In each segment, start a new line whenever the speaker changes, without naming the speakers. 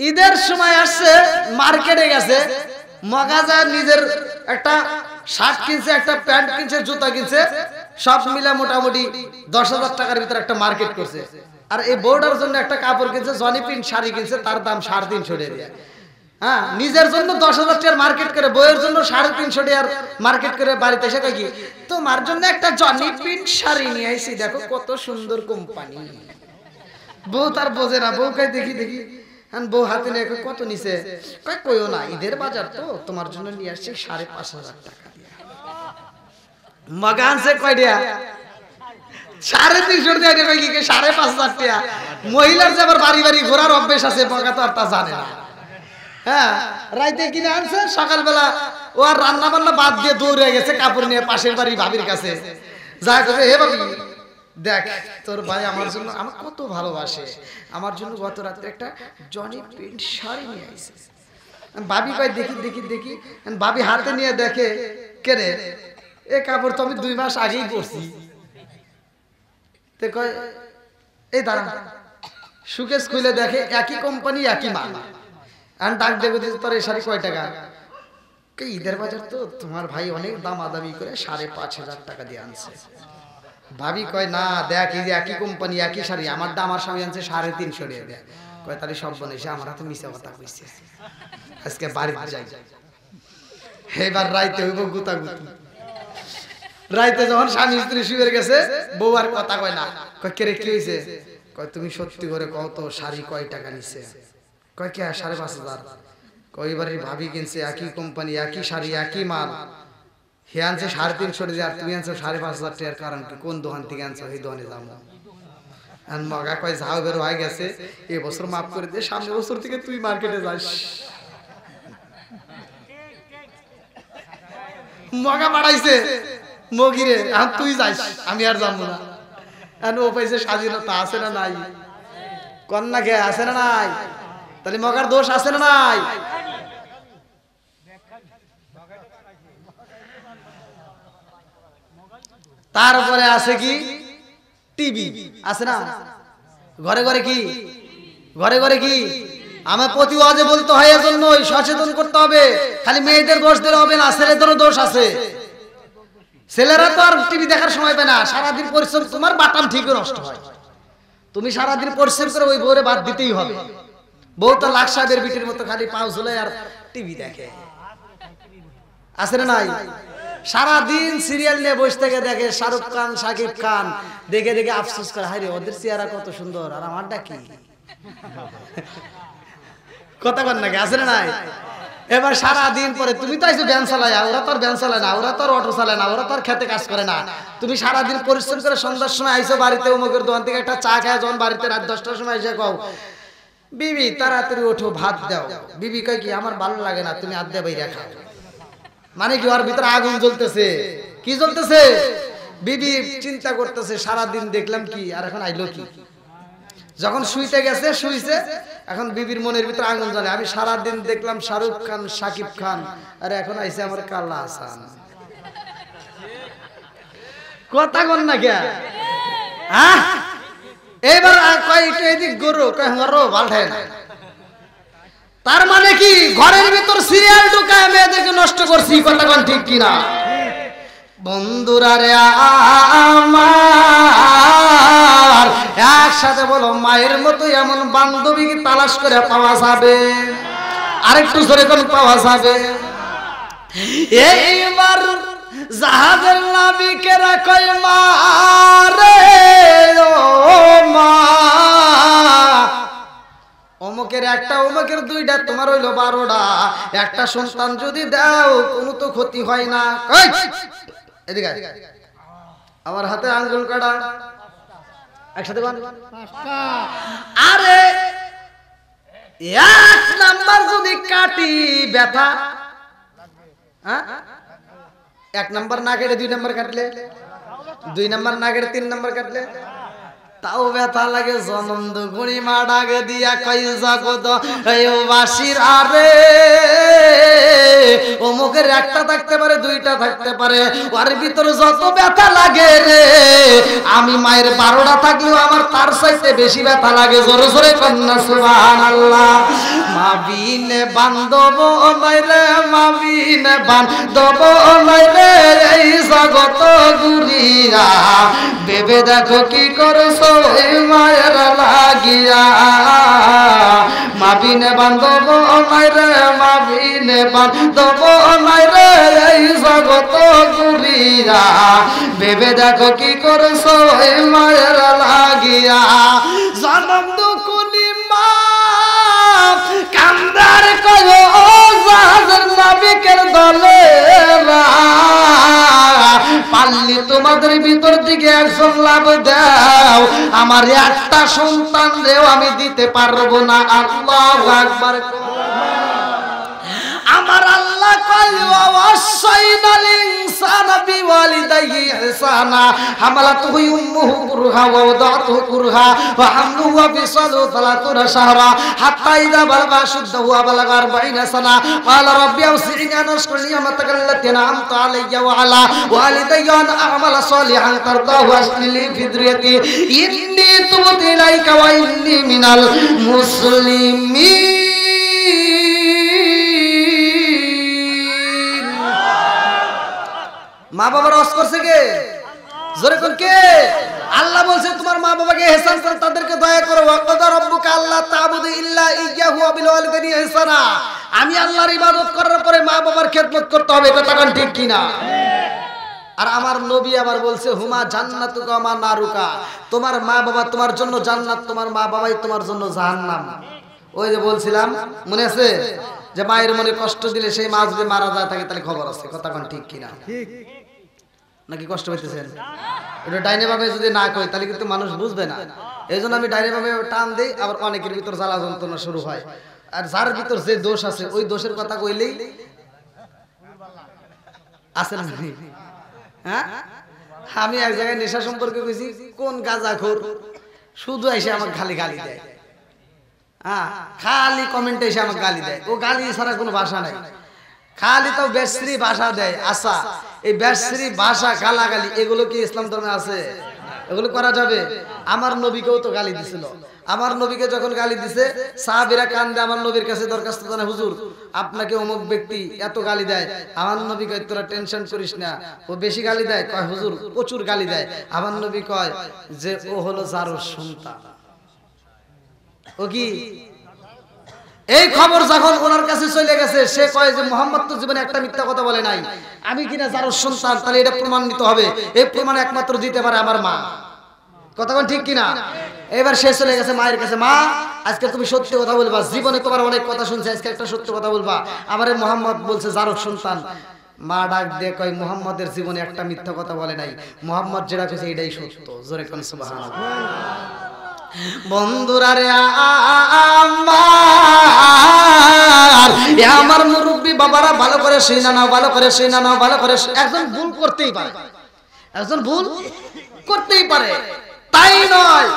ঈদের সময় আসছে, মার্কেটে গেছে, মগাজা নিজের একটা শার্ট কিনছে, একটা প্যান্ট কিনছে, জুতা কিনছে, সব মিলে মোটামুটি 10,000 টাকার ভিতরে একটা মার্কেট করছে। আর এই বউটার জন্য একটা কাপড় কিনছে, জনি প্রিন্ট শাড়ি কিনছে, তার দাম 350 টাকা। হ্যাঁ, নিজের জন্য 10,000 টাকার মার্কেট করে, বউয়ের জন্য 350 টাকার মার্কেট করে বাড়িতে এসে কয় কি, তোমার জন্য একটা জনি প্রিন্ট শাড়ি নিয়ে আইছি, দেখো কত সুন্দর কোম্পানি। বউ তার বোঝে না, বউ কয় দেখি দেখি, বউ হাতে নিয়ে কত নিছে, কয় কইও না, ঈদের বাজার তো, তোমার জন্য নিয়ে আসছে 5,500 টাকা দিয়ে। মগা আনছে কয় দিয়া 350 টাকা দিয়ে, কি 5,500 টাকা। মহিলার যে আবার বাড়ি বাড়ি ঘোরার অভ্যেস আছে, মগা তো আর তা জানে না। হ্যাঁ, রাইতে কিনে আনছে, সকালবেলা ও আর রান্না বান্না বাদ দিয়ে দৌড়ে গেছে কাপড় নিয়ে পাশের বাড়ি ভাবির কাছে, যা করে, হে ভাবি দেখ তোর ভাই আমার জন্য আমার কত ভালোবাসে, আমার জন্য গত রাতে একটা জনি প্রিন্ট শাড়ি নিয়ে আইছে। ভাবি কয় দেখি দেখি দেখি, ভাবি হাতে নিয়ে দেখে, কে রে এ কাপড় তো আমি 2 মাস আগেই পরছি। তে কয় এই দাঁড়া, সুকেশ খুলে দেখে একই কোম্পানি একই মাল। আর ডাক দেবে, তোর এই শাড়ি কয় টাকা? ঈদের বাজার তো, তোমার ভাই অনেক দামাদামি করে 5,500 টাকা দিয়ে আনছে। ভাবি কয় না দেখ, এই যে একই কোম্পানি একই শাড়ি, আমার দাম আমার স্বামী আনছে 350 টাকা দেয়। কয় তাহলে সব বলেছে, আমার হাতে মিশা কথা কইছে, আজকে বাড়িতে যাই। এবার রাইতে হইব গুতাগুতি। রাইতে যখন স্বামী স্ত্রী শুয়ে গেছে, বউ আর কথা কয় না। কয় কে রে, কি হইছে? কয় তুমি সত্যি করে কও তো, শাড়ি কয় টাকা নিছে? কয় কে 5,500। কয় এবারে ভাবি কিনছে একই কোম্পানি একই শাড়ি একই মাল, হে আনছে 350 টাকা, আর তুমি আনছো 5,500 টাকার। কারণ কি, কোন দোকান থেকে আনছো, এই দোকানে যাবো। আর মগা কয় যাও, বের হয়ে গেছে, এই বছর মাফ করে দে, সামনের বছর থেকে তুই মার্কেটে যাস। মগা বাড়াইছে মগিরে, আর তুই যাস, আমি আর যাবো না। আর ও পাইছে স্বাধীনতা, আছে না নাই? কন্যা কে আছে না নাই? তাহলে মগার দোষ আছে না নাই? তারপরে আছে কি, টিভি আছে না ঘরে ঘরে? কি ঘরে ঘরে কি? আমার প্রতি ওয়াজে বলতে হয়, এজন্য সচেতন করতে হবে। খালি মেয়েদের দোষ দিলে হবে না, ছেলেদেরও দোষ আছে। ছেলেরা তো আর টিভি দেখার সময় পায় না, সারাদিন পরিশ্রম, তোমার বাটাম ঠিকই নষ্ট হয়। তুমি সারাদিন পরিশ্রম করে ওই বউরে বাদ দিতেই হবে। বউ তো লাখ সাহেবের বিটির মতো খালি পাও ঝুলে আর টিভি দেখে, আছে না নাই? সারাদিন সিরিয়াল নিয়ে বসে থেকে দেখে, শাহরুখ খান শাকিব খান, দেখে দেখে আফসোস করে, হায় রে ওদের চেহারা কত সুন্দর, আর আমারটা কি? কথা বল নাকি, আছে না নাই? এবার সারাদিন পরে তুমি তো আইছো ভ্যান চালায়, ওরা তো আর ভ্যান চালায় না, ওরা তো আর অটো চালায় না, ওরা তো আর খেতে কাজ করে না। তুমি সারাদিন পরিশ্রম করে সন্ধ্যার সময় আইছো বাড়িতে, অমুকের দোকান থেকে একটা চা খায়, যখন বাড়িতে রাত 10টার সময় এসে কও, বিবি তাড়াতাড়ি ওঠো, ভাত দাও। বিবি কয় কি, আমার ভালো লাগে না, তুমি আদ্যা বাইরে খাও। মানে কি, ওর ভিতরে আগুন জ্বলতেছে। কি জ্বলতেছে? বিবি চিন্তা করতেছে, সারাদিন দেখলাম কি, আর এখন আইলো কি। যখন শুইতে গেছে, শুইছে, এখন বিবির মনের ভিতরে আগুন জ্বলে, আমি সারাদিন দেখলাম শাহরুখ খান শাকিব খান, আর এখন আইছে আমার কাল্লা হাসান। কথা কন না কে? এবার কয় একটু এদিক গরু, কয় হরো ভালঠায় না। তার মানে কি, ঘরের ভিতর সিরিয়াল ঢুকায় মেয়েদেরকে নষ্ট করছি। কথা কন ঠিক কিনা? বন্ধুরা রে আমার, একসাথে বলো, মায়ের মতো এমন বান্ধবী কি তালাশ করে পাওয়া যাবে? আরেকটু জোরে কোন পাওয়া যাবে? এইবার জাহাজের নাবিকেরা কয়, মা রে ও মা, অমুকের একটা, অমুকের 2টা, তোমার হইলো 12টা, একটা সন্তান যদি দাও কোনো তো ক্ষতি হয় না। এদিকে আমার হাতে আঙ্গুল কাটা, একসাথে বান। আরে 1 নাম্বার যদি কাটি ব্যথা, 1 নাম্বার না কেটে 2 নাম্বার কাটলে, 2 নাম্বার না কেটে 3 নাম্বার কাটলে তাও ব্যথা লাগে। জনন্দ গুণী মা ডাকে দিয়া কই, জগত বাসির আরে, অমুকের একটা থাকতে পারে, 2টা থাকতে পারে, ওর ভিতরে যত ব্যথা লাগে রে, আমি মায়ের 12টা থাকলেও আমার তার চাইতে বেশি ব্যথা লাগে। জোরে জোরে কন্যা সুবহানাল্লাহ। বান্ধব নাই রে মাবিন বান্ধব নাই রে এই জগত ঘুরিয়া ভেবে দেখো কি করছো এই মায়ের লাগিয়া মাবিনে বান্ধব নাই রে মাবিনে বান্ধব নাই রে এই জগত ঘুরিয়া ভেবে দেখো কি করছো এই মায়ের লাগিয়া জনম দুকুনি মা কান্দার কয়ো জাহাজের নাবিকের দলে পাল্লি তোমাদের ভিতর থেকে একজন লাভ দাও আমার একটা সন্তান রেও আমি দিতে পারবো না আল্লাহু আকবার আমার আল্লাহ কয় ওয়াসাইনাল ইনসানা বিওয়ালিদাইহি ইহসানা হামালাতুহু উম্মুহু কুরহা ওয়া ওয়াদাতুহু কুরহা ওয়া হামলুহু ওয়া ফিসালুহু 30 শাহরা হাত্তা ইযা বালাগা শুদ্দাহু ওয়া বালাগা 40 সানা ক্বালা রাব্বি আওসি'নি আন আশকুরা নি'মাতাকা আল্লাতী আন'আমতা আলাইয়া ওয়া আলা ওয়ালিদাইয়া আন আ'মালা সালিহান তারদাহু আসলিলি ফি যুররিয়াতি ইন্নী তুবতু ইলাইকা ওয়া ইন্নী মিনাল মুসলিমিন মা বাবার ওয়াজ করছে কে জোরে কোন কে আল্লাহ বলছে তোমার মা বাবাকে ইহসান করো তাদেরকে দয়া করো ওয়াকাদা রাব্বুকা আল্লা তা'বুদু ইল্লা ইয়্যাহু ওয়া বিল ওয়ালিদাইনি ইহসানা আমি আল্লাহর ইবাদত করার পরে মা বাবার খেদমত করতে হবে এটা তখন ঠিক কি না আর আমার নবী আবার বলছে হুমা জান্নাতুকা মা নারুকা তোমার মা বাবা তোমার জন্য জান্নাত তোমার মা বাবাই তোমার জন্য জাহান্নাম ওই যে বলছিলাম মনে আছে যে মায়ের মনে কষ্ট দিলে সেই মা যদি মারা যায় থাকে তাহলে খবর আছে কথা কোন ঠিক কি না ঠিক নাকি কষ্ট পাইতেছেন এটা ডাইনে ভাবে যদি না কই তাহলে কিন্তু মানুষ বুঝবে না এইজন্য আমি ডাইনে ভাবে টান দেই আবার অনেকের ভিতর জ্বালা যন্ত্রণা শুরু হয় আর যার ভিতর যে দোষ আছে ওই দোষের কথা কইলেই আছে না হ্যাঁ আমি এক জায়গায় নেশা সম্পর্কে কইছি কোন গাঁজাখোর শুধু এসে আমাকে খালি গালি দেয় হ্যাঁ খালি কমেন্টে এসে আমাকে গালি দেয় ও গালি ছাড়া কোনো ভাষা নাই খালি তো বেশ্রী ভাষা দেয় আচ্ছা এই বেশ্রী ভাষা গালাগালি এগুলো কি ইসলাম ধর্মে আছে এগুলো করা যাবে আমার নবীকেও তো গালি দিছিল আমার নবীকে যখন গালি দিছে সাহাবীরা কান্দে আমার নবীর কাছে দরখাস্ত জানায় হুজুর আপনাকে অমুক ব্যক্তি এত গালি দেয় আমার নবী কয় তোরা টেনশন করিস না ও বেশি গালি দেয় কয় হুজুর প্রচুর গালি দেয় আমার নবী কয় যে ও হলো জারুর সন্তান ও কি এই খবর যখন ওনার কাছে চলে গেছে সে কয় যে মুহাম্মদ তো জীবনে একটা মিথ্যা কথা বলে নাই আমি কিনা জারুর সন্তান তাহলে এটা প্রমাণিত হবে এই প্রমাণ একমাত্র দিতে পারে আমার মা কথা কোন ঠিক কিনা এবার সে চলে গেছে মায়ের কাছে মা আজকে তুমি সত্যি কথা বলবা জীবনে তোমার অনেক কথা শুনছি আজকে একটা সত্য কথা বলবা আমারে মুহাম্মদ বলছে জারুর সন্তান মা ডাক দিয়ে কয় মুহাম্মদের জীবনে একটা মিথ্যা কথা বলে নাই মুহাম্মদ যেটা কইছে এটাই সত্য জোরে কোন সুবহানাল্লাহ বন্ধুরা রে আমার মুরব্বী বাবারা ভালো করে শুনে নাও ভালো করে শুনে নাও ভালো করে একজন ভুল করতেই পারে একজন ভুল করতেই পারে তাই নয়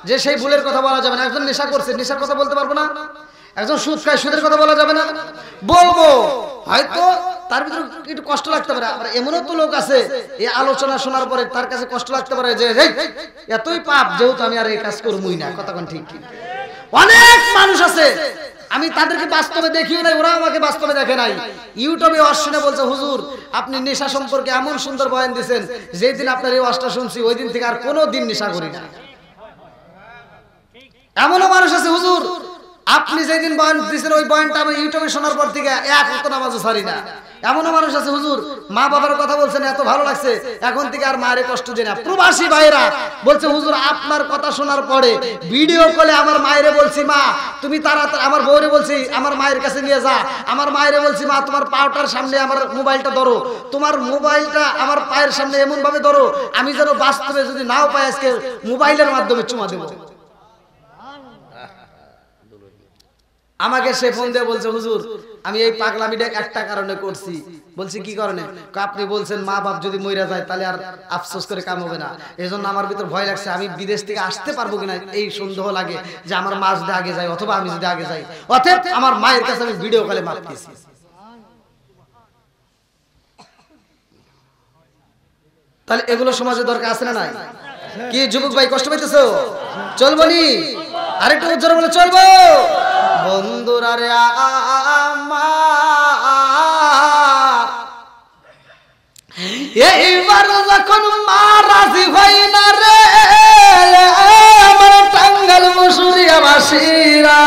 যে সেই ভুলের কথা বলা যাবে না একজন নেশা করছে নেশার কথা বলতে পারবো না একজন সুদ খায় সুদের কথা বলা যাবে না বলবো হয়তো তার ভিতরে একটু কষ্ট লাগতে পারে আবার এমনও তো লোক আছে এই আলোচনা শোনার পরে তার কাছে কষ্ট লাগতে পারে যে এতই পাপ যেহেতু আমি আর এই কাজ করবই না কথা কোন ঠিক কি অনেক মানুষ আছে আমি তাদেরকে বাস্তবে দেখিও নাই ওরা আমাকে বাস্তবে দেখে নাই ইউটিউবে ওয়াজ শুনে বলছে হুজুর আপনি নেশা সম্পর্কে এমন সুন্দর বয়ান দিবেন যেই দিন আপনার এই ওয়াজটা শুনছি ওই দিন থেকে আর কোনো দিন নেশা করি না এমনও মানুষ আছে হুজুর আপনি যেদিন বয়ান দিয়েছেন ওই বয়ানটা আমি ইউটিউবে শোনার পর থেকে এক ওয়াক্ত নামাজও ছাড়ি না এমনও মানুষ আছে হুজুর মা বাবার কথা বলছেন এত ভালো লাগছে এখন থেকে আর মায়ের কষ্ট দেয় না প্রবাসী ভাইরা বলছে হুজুর আপনার কথা শোনার পরে ভিডিও কলে আমার মায়েরে বলছি মা তুমি তাড়াতাড়ি আমার বউরে বলছি আমার মায়ের কাছে নিয়ে যা আমার মায়েরে বলছি মা তোমার পাউটার সামনে আমার মোবাইলটা ধরো তোমার মোবাইলটা আমার পায়ের সামনে এমন ভাবে ধরো আমি যেন বাস্তবে যদি নাও পাই আজকে মোবাইলের মাধ্যমে চুমা দেবো আমাকে সে ফোন দিয়ে বলছে হুজুর আমি এই পাগলামিটা একটা কারণে করছি বলছি কি কারণে আপনি বলছেন মা বাপ যদি মইরা যায় তাহলে আর আফসোস করে কাম হবে না এজন্য আমার ভিতর ভয় লাগছে আমি বিদেশ থেকে আসতে পারবো কিনা এই সন্দেহ লাগে যে আমার মা যদি আগে যায় অথবা আমি যদি আগে যাই অতএব আমার মায়ের কাছে আমি ভিডিও কলে মাপ দিয়েছি তাহলে এগুলো সমাজে দরকার আছে না নাই কি যুবক ভাই কষ্ট পাইতেছো চলবো নি আরেকটু উজ্জ্বল বলে চলবো বন্ধুরা রে যখন মা রাজি হয় না রে আমার টাঙ্গাইল মুসুরিয়া বাসীরা,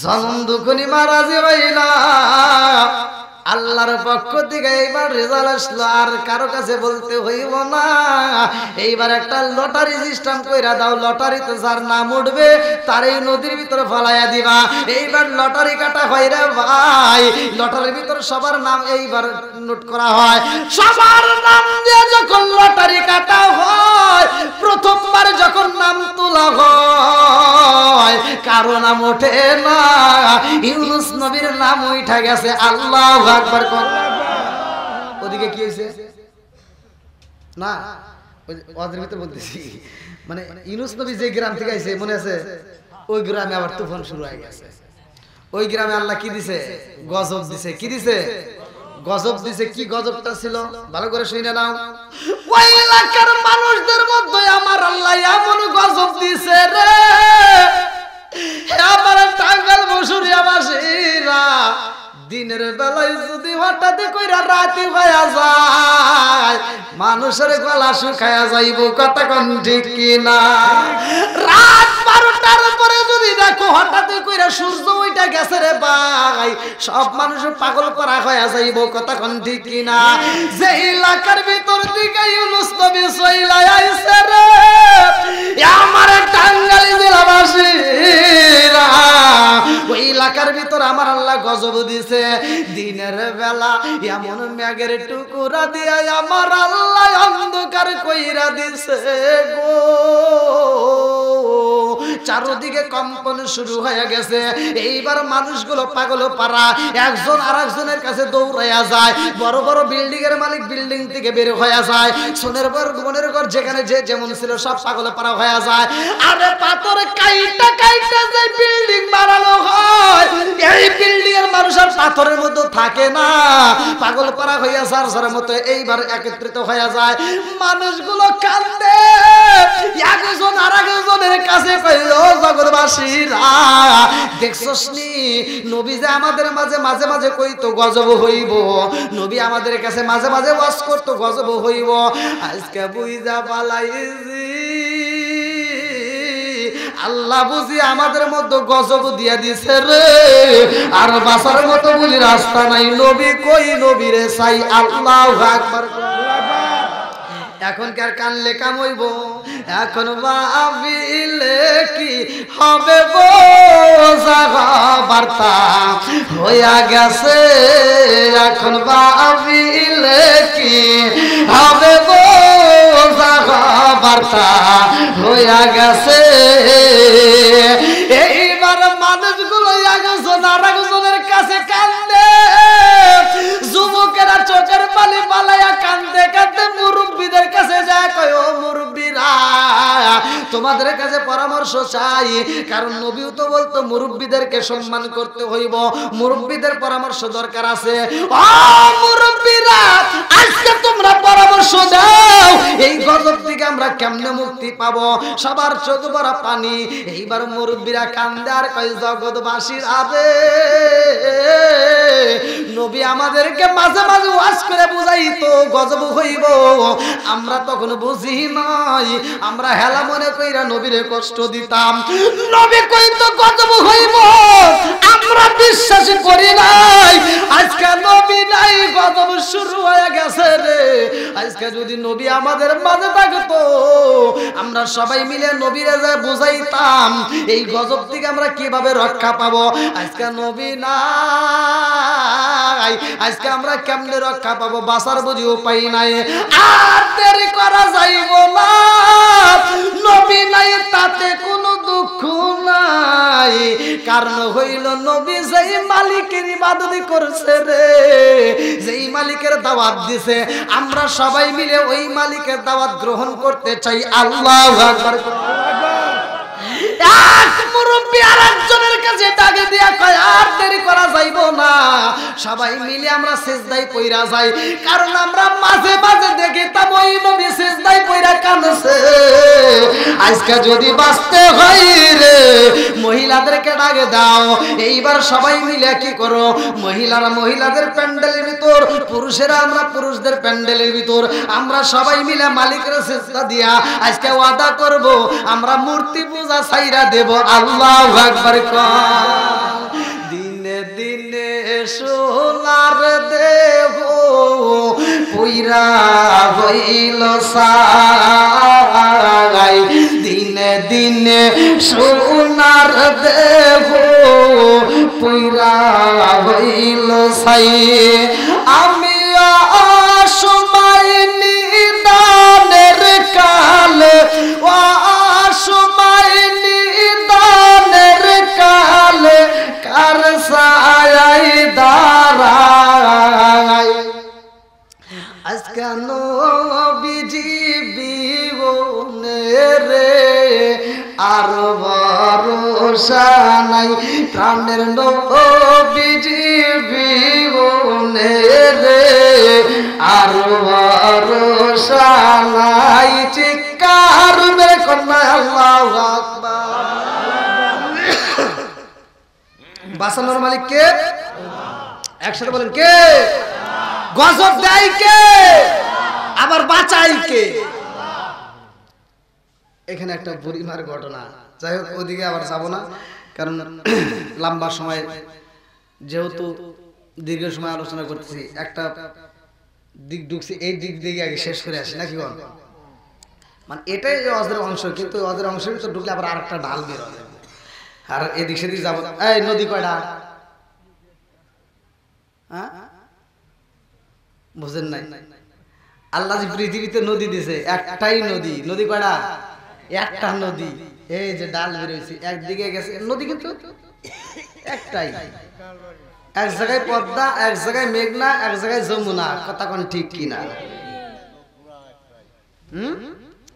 জনম দুখনি মা রাজি হয় না, আল্লাহর পক্ষ থেকে এইবার রেজাল্ট আসলো, আর কারো কাছে বলতে হইব না। এইবার একটা লটারি সিস্টেম কইরা দাও, লটারিতে যার নাম উঠবে তার এই নদীর ভিতরে ফলাইয়া দিবা। এইবার লটারি কাটা হয় রে ভাই, লটারির ভিতরে সবার নাম এইবার নোট করা হয়। সবার নাম দিয়ে যখন লটারি কাটা হয়, প্রথমবার যখন নাম তোলা হয় কারো নাম ওঠে না, ইউনুস নবীর নাম উঠা গেছে। আল্লাহু আকবার। ওদিকে কি হয়েছে না ওদের ভিতরে বলতেছি, মানে ইউনুস নবী যে গ্রাম থেকে আইছে মনে আছে, ওই গ্রামে আবার তুফান শুরু হয়ে গেছে। ওই গ্রামে আল্লাহ কি দিছে? গজব দিছে। কি দিছে? গজব দিছে। কি গজবটা ছিল ভালো করে শুনে নাও। ওই এলাকার মানুষদের মধ্যে আমার আল্লাহ এমন গজব দিছে রে, আমার টাঙ্গাইল মুসুরিয়া বাসীরা, দিনের বেলায় যদি হঠাৎ কইরা রাতে হয়ে যায় মানুষের গলা শুকায়া যাইব, কথা কোন ঠিক কিনা? রাত 12টার পরে যদি দেখো হঠাৎ কইরা সূর্য ওইটা গেছে রে ভাই, সব মানুষ পাগল করা হয়ে যাইব, কথা কোন ঠিক কিনা? যে এলাকার ভিতর দিকে ইউনুস নবী চইলা আইছে রে আমার টাঙ্গাইল জেলাবাসীরা, ওই এলাকার ভিতর আমার আল্লাহ গজব দিছে। দিনের বেলা এমন মেঘের টুকুরা দিয়া আমার আল্লাহ অন্ধকার কইরা দিছে গো, চারদিকে কম্পন শুরু হয়ে গেছে। এইবার মানুষগুলো পাগল পারা, একজন আরেকজনের কাছে দৌড়াইয়া যায়, বড় বড় বিল্ডিং এর মালিক বিল্ডিং থেকে বের হয়ে যায়, সোনের বোনের ঘর যেখানে যে যেমন ছিল সব পাগল পারা হয়ে যায়। আরে পাথর কাইটা কাইটা যে বিল্ডিং বানানো হয়, এই বিল্ডিং এর মানুষ আর পাথরের মধ্যে থাকে না, পাগল পারা হইয়া সারসার মতো এইবার একত্রিত হয়ে যায়। মানুষগুলো কান্দে, একজন আরেকজনের কাছে কইল, জগৎবাসীরা দেখছস নি নবী যে আমাদের মাঝে মাঝে মাঝে কইতো গজব হইব, নবী আমাদের কাছে মাঝে মাঝে ওয়াজ করতো গজব হইব, আজকে বুইজা পালাইছি আল্লাহ বুঝি আমাদের মধ্যে গজব দিয়া দিছে রে, আর বাঁচার মতো বুঝি রাস্তা নাই। নবী কই? নবীরে চাই। আল্লাহু আকবার। এখনকার কানলে কাম হইব, এখন ভাবিলে কি হবে বোঝা বার্তা হইয়া গেছে, এখন ভাবিলে কি হবে বোঝা বার্তা হইয়া গেছে। এইবার মানুষগুলো একজন আর একজনের কাছে কান্দে, যুবকেরা চোখের পানি পালাইয়া কান্দে কান্দে মুরব্বীদের কাছে যায়, কয় ও মুরব্বীরা তোমাদের কাছে পরামর্শ চাই, কারণ নবীও তো বলতো মুরব্বীদেরকে সম্মান করতে হইব, মুরব্বীদের পরামর্শ দরকার আছে। ও মুরব্বীরা আজকে তোমরা পরামর্শ দাও, এই গজব থেকে আমরা কেমনে মুক্তি পাবো? সবার চোখ ভরা পানি। এইবার মুরব্বীরা কান্দে আর কয়, জগৎবাসীর আবে নবী আমাদেরকে মাঝে মাঝে ওয়াজ করে বুঝাইতো গজব হইব, আমরা তখন বুঝি নাই, আমরা হেলা মনে কইরা নবীরে কষ্ট দিতাম। নবী কইতো গজব হইব, আমরা বিশ্বাস করি নাই। আজকে নবী নাই, গজব শুরু হয়ে গেছে রে। আজকে যদি নবী আমাদের মাঝে থাকতো, আমরা সবাই মিলে নবীরে যা বুঝাইতাম এই গজব থেকে আমরা কিভাবে রক্ষা পাবো। আজকে নবী নাই, আজকে আমরা কেমনে রক্ষা পাবো? বাঁচার বুঝি উপায় নাই। আর দেরি করা যাইব না, নবী নাই তাতে কোনো দুঃখ নাই, কারণ হইল নবী যেই মালিকের ইবাদত করছে রে, যেই মালিকের দাওয়াত দিছে, আমরা সবাই মিলে ওই মালিকের দাওয়াত গ্রহণ করতে চাই। আল্লাহু আকবার। এক মুরব্বী আরেকজনের কাছে ডাকে দিয়া কয়, আর দেরি করা যাইব না, সবাই মিলে আমরা সিজদায় পইরা যাই, কারণ আমরা মাঝে মাঝে দেখি তা ওই নবী সিজদায় পইরা কাঁদছে। আজকে যদি বাঁচতে হয় রে মহিলাদেরকে ডাকে দাও, এইবার সবাই মিলে কি করো, মহিলারা মহিলাদের প্যান্ডেলের ভিতর, পুরুষেরা আমরা পুরুষদের প্যান্ডেলের ভিতর, আমরা সবাই মিলে মালিকের সিজদা দিয়া আজকে ওয়াদা করব আমরা মূর্তি পূজা ছাইরা দেব। আল্লাহু আকবার। দিনে দিনে সোনার দেহ পুইরা হইল সাই, দিনে দিনে সোনার দেহ পুইরা হইল সাই। আমি সময় নিদানের কালে, সময় নিদানের কালে কার ছায়ায় দাঁড়াই। আজকে নবীজি বিবনে রে আর ভরসা নাই, প্রাণের নবীজি বিবনে রে আর ভরসা নাই। চিৎকার মেরে কন্যা আল্লাহু আকবার। বাঁচানোর মালিক কে? একসাথে বলেন কে? গজব দেয় কে? আবার বাঁচাই কে? এখানে একটা বুড়িমার ঘটনা, যাই হোক ওদিকে আবার যাবো না, কারণ লম্বা সময় যেহেতু দীর্ঘ সময় আলোচনা করতেছি, একটা দিক ঢুকছি, এই দিক দিকে আগে শেষ করে আসি নাকি বল। মানে এটাই ওয়াজের অংশ, কিন্তু ওয়াজের অংশের ভিতর ঢুকলে আবার আরেকটা ঢাল বের হবে, আর এদিক সেদিক যাবো। এই নদী কয়টা? হ্যাঁ বুঝেন নাই? আল্লাহ যে পৃথিবীতে নদী দিয়েছে একটাই নদী। নদী কয়টা? একটা নদী। এই যে ডাল বেরোইছে একদিকে গেছে নদী, কিন্তু একটাই। এক জায়গায় পদ্মা, এক জায়গায় মেঘনা, এক জায়গায় যমুনা। কথা কোন ঠিক কিনা?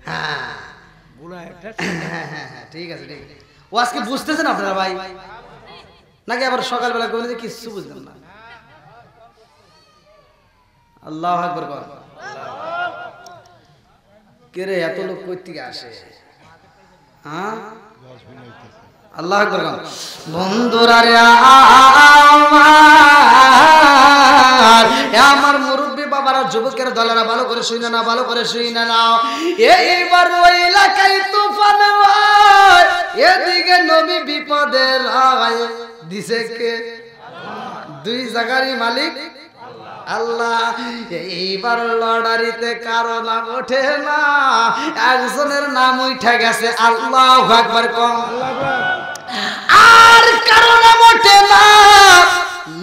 হ্যাঁ হ্যাঁ ঠিক আছে ঠিক আছে। ও আজকে বুঝতেছেন আপনারা ভাই, নাকি আবার সকালবেলা বলে যে কিছু বুঝলেন না? আল্লাহু আকবার। কে রে এত লোক কই থেকে আসে? হ্যাঁ আল্লাহু আকবার। বন্ধুরা রে আমার মুরব্বী বাবারা, যুবকের দলেরা ভালো করে শুনে না, ভালো করে শুনে নাও। এইবার ওই এলাকায় তুফান হয়, এদিকে নবী বিপদের রায় দিছে কে? দুই জায়গারই মালিক আল্লাহ। এইবার লড়ারিতে কারো নাম ওঠে না, একজনের নাম উঠে গেছে আল্লাহু আকবার। আর কারো নাম ওঠে না,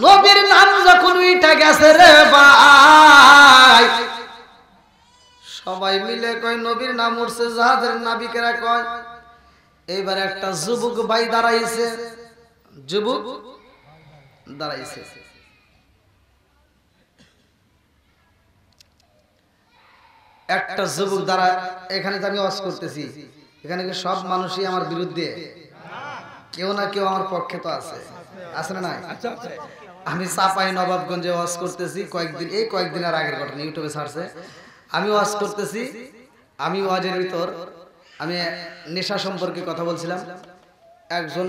নবীর নাম যখন উঠে গেছে রে ভাই, সবাই মিলে কয় নবীর নাম উঠছে, জাহাজের নাবিকেরা কয়। এইবার একটা যুবক ভাই দাঁড়াইছে, যুবক দাঁড়াইছে। একটা যুবক দ্বারা এখানে আমি ওয়াজ করতেছি, এখানে কি সব মানুষই আমার বিরুদ্ধে? কেউ না কেউ আমার পক্ষে তো আছে, আছে না নাই? আমি চাপাই নবাবগঞ্জে ওয়াজ করতেছি কয়েকদিন, এই কয়েকদিনের আগের ঘটনা ইউটিউবে ছাড়ছে। আমি ওয়াজ করতেছি, আমি ওয়াজের ভিতর আমি নেশা সম্পর্কে কথা বলছিলাম। একজন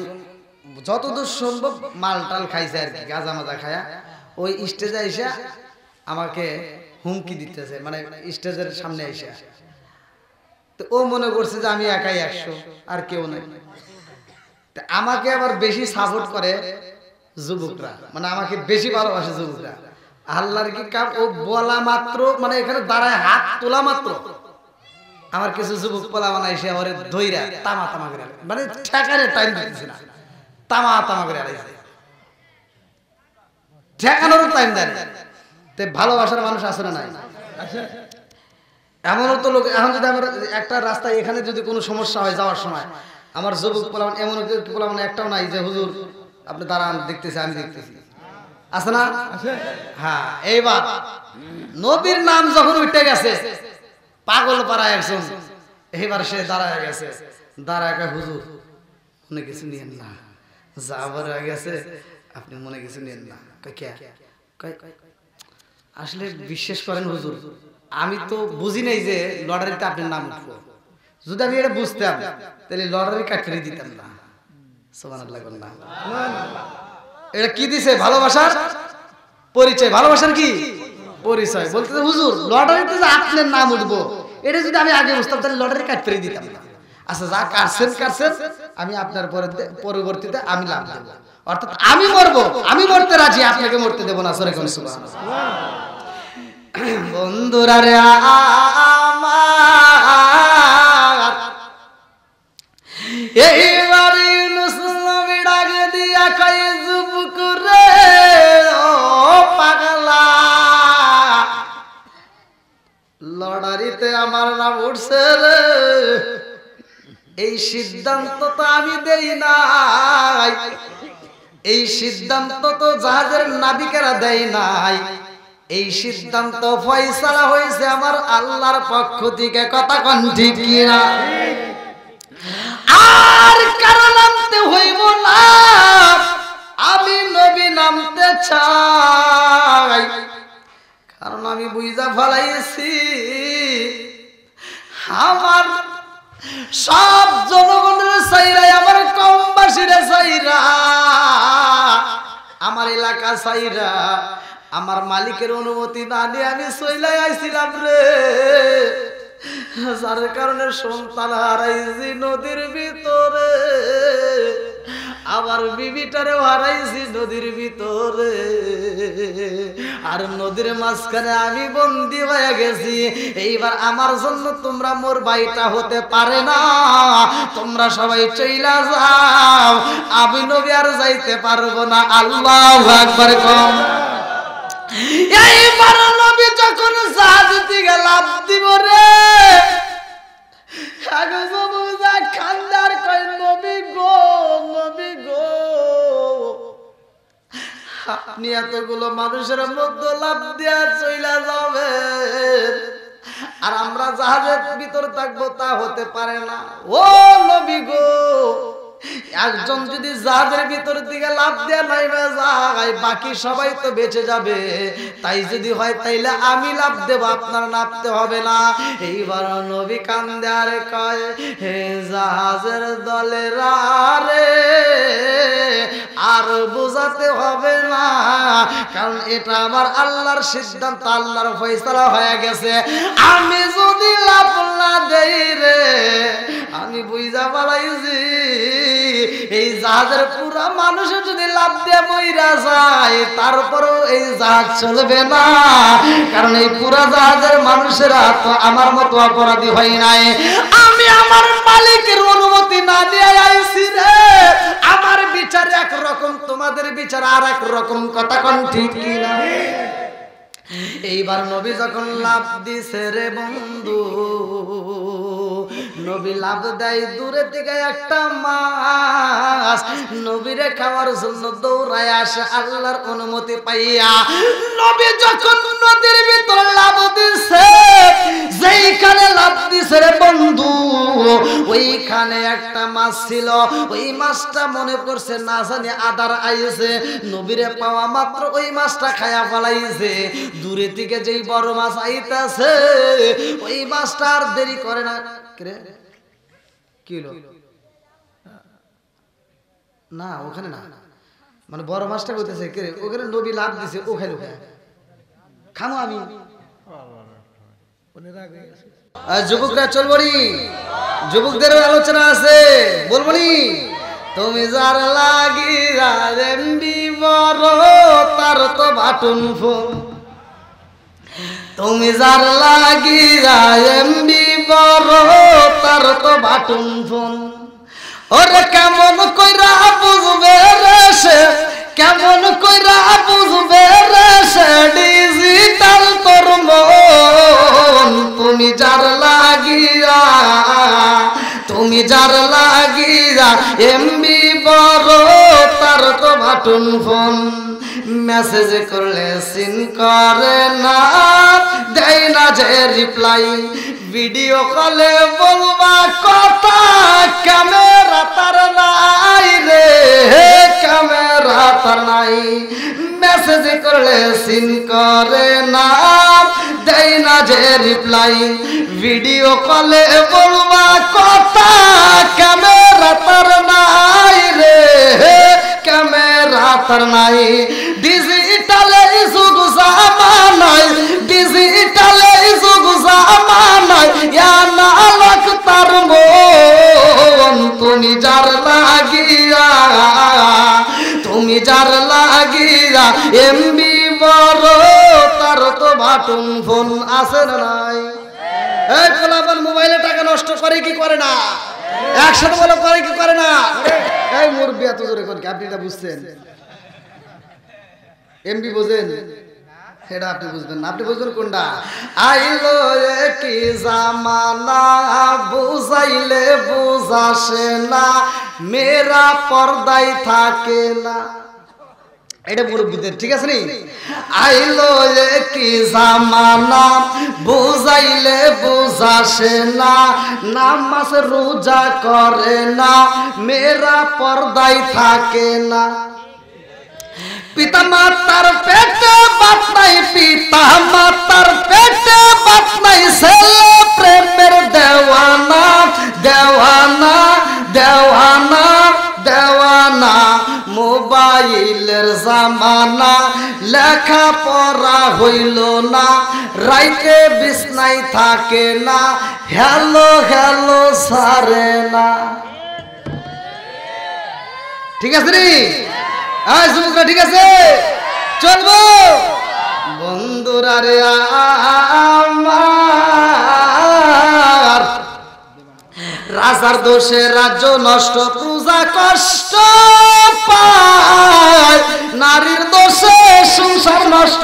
যতদূর সম্ভব মাল টাল খাইছে আর কি, গাঁজা মাজা খায়া ওই স্টেজে এসে আমাকে হুমকি দিতেছে, মানে স্টেজের সামনে এসে। তো ও মনে করছে যে আমি একাই 100 আর কেউ নাই। আমাকে আবার বেশি সাপোর্ট করে যুবকরা, মানে আমাকে বেশি ভালোবাসে যুবকরা। আল্লাহর কি কাম, ও বলা মাত্র, মানে এখানে দাঁড়ায় হাত তোলা মাত্র আমার কিছু যুবক পোলা বানাইছে আমার ধইরা তামা তামা করে, মানে ঠেকারে টাইম দিতেছে না, তামা তামা করে আড়াইছে, ঠেকানোর টাইম দেয়। ভালোবাসার মানুষ আছে না নাই? এমনও তো লোক, এখন যদি আমার একটা রাস্তায় এখানে যদি কোনো সমস্যা হয় যাওয়ার সময়, আমার যুবক পোলাম এমন পোলাম একটাও নাই যে হুজুর আপনি দাঁড়ান দেখতেছি, আমি দেখতেছি, আছে না? হ্যাঁ। এইবার নবীর নাম যখন উঠে গেছে, পাগল পাড়া একজন, এইবার সে দাঁড়ায় গেছে, দাঁড়ায় হুজুর মনে কিছু নিয়েন না, যা বলে গেছে আপনি মনে কিছু নিয়েন না। কে আসলে বিশ্বাস করেন হুজুর, আমি তো বুঝি নাই যে লটারিতে আপনার নাম উঠবো। যদি আমি এটা বুঝতাম তাহলে লটারি কাটতে দিতাম না। সুবহানাল্লাহ না, এটা কি দিছে? ভালোবাসার পরিচয়। ভালোবাসার কি পরিচয়? বলতে হুজুর লটারিতে যে আপনার নাম উঠবো এটা যদি আমি আগে বুঝতাম তাহলে লটারি কাটতে দিতাম না। আচ্ছা যা কাটছেন, আমি আপনার পরবর্তীতে আমি লাভ দেব, অর্থাৎ আমি মরবো, আমি মরতে রাজি, আপনাকে মরতে দেব না। সরে কোন বন্ধুরা রে আমার, এইবারে মুসলমান ডাকে দিয়া কই যুবক রে ও পাগলা, লটারিতে আমার নাম উঠছে রে, এই সিদ্ধান্ত তো আমি দেই নাই, এই সিদ্ধান্ত তো জাহাজের নাবিকেরা দেয় নাই, এই সিদ্ধান্ত ফয়সালা হয়েছে আমার আল্লাহর পক্ষ থেকে। কথা কোন ঠিক কিনা? আর কারো নামতে হইব না, আমি নবী নামতে চাই, কারণ আমি বুঝা ফেলাইছি আমার সব জনগণের চাইরা, আমার কমবাসীরা চাইরা, আমার এলাকা চাইরা, আমার মালিকের অনুমতি না নিয়ে আমি চইলাই আইছিলাম রে, যার কারণে সন্তান হারাইছি নদীর ভিতরে, আবার বিবিটারে হারাইছি নদীর ভিতরে, আর নদীর মাঝখানে আমি বন্দী হয়ে গেছি। এইবার আমার জন্য তোমরা মোর ভাইটা হতে পারে না, তোমরা সবাই চইলা যাও, আমি নবী আর যাইতে পারবো না। আল্লাহু আকবার কম। এইবার নবী যখন জাহাজ থেকে লাফ দিব রে, খান্দার কয় নবী গো, নবী গো, আপনি এতগুলো মানুষের মধ্যে লাফ দিয়া চইলা যাবেন, আর আমরা জাহাজের ভিতর থাকবো, তা হতে পারে না। ও নবী গো, একজন যদি জাহাজের ভিতর দিকে লাফ দেয়া নাইবা যায়, বাকি সবাই তো বেঁচে যাবে, তাই যদি হয় তাইলে আমি লাফ দেব, আপনার নামতে হবে না। এইবার নবী কান্দে আর কয়, হে জাহাজের দলেরা রে, আর বোঝাতে হবে না, কারণ এটা আমার আল্লাহর সিদ্ধান্ত, আল্লাহর ফয়সালা হয়ে গেছে। আমি যদি লাফ না দেই রে, আমি বুঝা পালাইছি এই জাহাজের পুরা মানুষের যদি লাফ দিয়ে মইরা যায়, তারপরেও এই জাহাজ চলবে না, কারণ এই পুরা জাহাজের মানুষেরা তো আমার মতো অপরাধী হয় নাই। আমি আমার মালিকের অনুমতি না দিয়ে আইছি রে, আমার বিচার একরকম, তোমাদের বিচার আর এক রকম। কথা কোন ঠিক কিনা? এইবার নবী যখন লাফ দিছে রে বন্ধু, নবী লাফ দেয়, দূরে থেকে একটা মাছ নবীরে খাওয়ার জন্য দৌড়ায় আসে আল্লাহর অনুমতি পাইয়া। নবী যখন নদীর ভিতর লাফ দিছে, যেইখানে লাফ দিছে রে বন্ধু, ওইখানে একটা মাছ ছিল, ওই মাছটা মনে করছে না জানি আদার আইছে, নবীরে পাওয়া মাত্র ওই মাছটা খায়া ফেলাইছে। দূরে থেকে যেই বড় মাছ আইতাছে, ওই মাছটা আর দেরি করে না, না ওখানে না, মানে বড় মাছটা কইতেছে ওখানে নবী লাভ দিছে, ও খাইলো খামো আমি। যুবকরা চলবনি, যুবকদের আলোচনা আছে, বলবনি। তুমি যার লাগি রাজেন্দি বড়, তার তো বাটুন ফোন, তুমি যার লাগি রাজেন্দি বড়, তার তো বাটুন ফোন। ওরে কেমন কইরা বুঝবে রে সে, কেমন কইরা বুঝবে রে সে ডিজিটাল তোর মন। তুমি যার লাগিয়া, তুমি যার লাগিয়া এমবি বড়, তার তো বাটুন ফোন। মেসেজ করলে সিন করে না, দেয় না যে রিপ্লাই, ভিডিও কলে বলবা কথা, ক্যামেরা তার নাই রে, ক্যামেরা তার নাই। নাই, মেসেজ করলে সিন করে না, দেয় না যে রিপ্লাই, ভিডিও কলে বলবা কথা, ক্যামেরা তার নাই রে, ক্যামেরা তার নাই। ডিজিটালে যুগ জামানায়, ডিজিটালে যুগ জামানায়, না লাখ তার মন, তুমি যার লাগিয়া, তুমি যার লাগিয়া এমবি বড়, তার তো বাটন ফোন আছে না নাই? এই পোলাপান মোবাইলে টাকা নষ্ট করে কি করে না? একসাথে বলো করে কি করে না? এই মুরব্বি এত জোরে করে কি আপনি এটা বুঝছেন? এমবি বোঝেন? এটা আপনি বুঝবেন না, আপনি বুঝবেন কোনটা? আইলো কি জামানা, বুঝাইলে বুঝাসে না, মেয়েরা পর্দায় থাকে না। এটা মুরব্বিদের, ঠিক আছে নি? আইলো কি জামানা, বুঝাইলে বুঝাসে না, নামাজ রোজা করে না, মেয়েরা পর্দায় থাকে না। পিতা মাতার পেটে বাত নাই, পিতা মাতার পেটে বাত নাই, ছেলে প্রেমের দেওয়ানা, দেওয়ানা, দেওয়ানা, দেওয়ানা। মোবাইলের জামানা, লেখা পড়া হইল না, রাইতে বিছনায় থাকে না, হ্যালো হ্যালো সারে না। ঠিক আছে রে? ঠিক আছে, চলবো বন্ধুরা রে আমার, রাজার দোষে রাজ্য নষ্ট, প্রজা কষ্ট পায়, নারীর দোষে সংসার নষ্ট,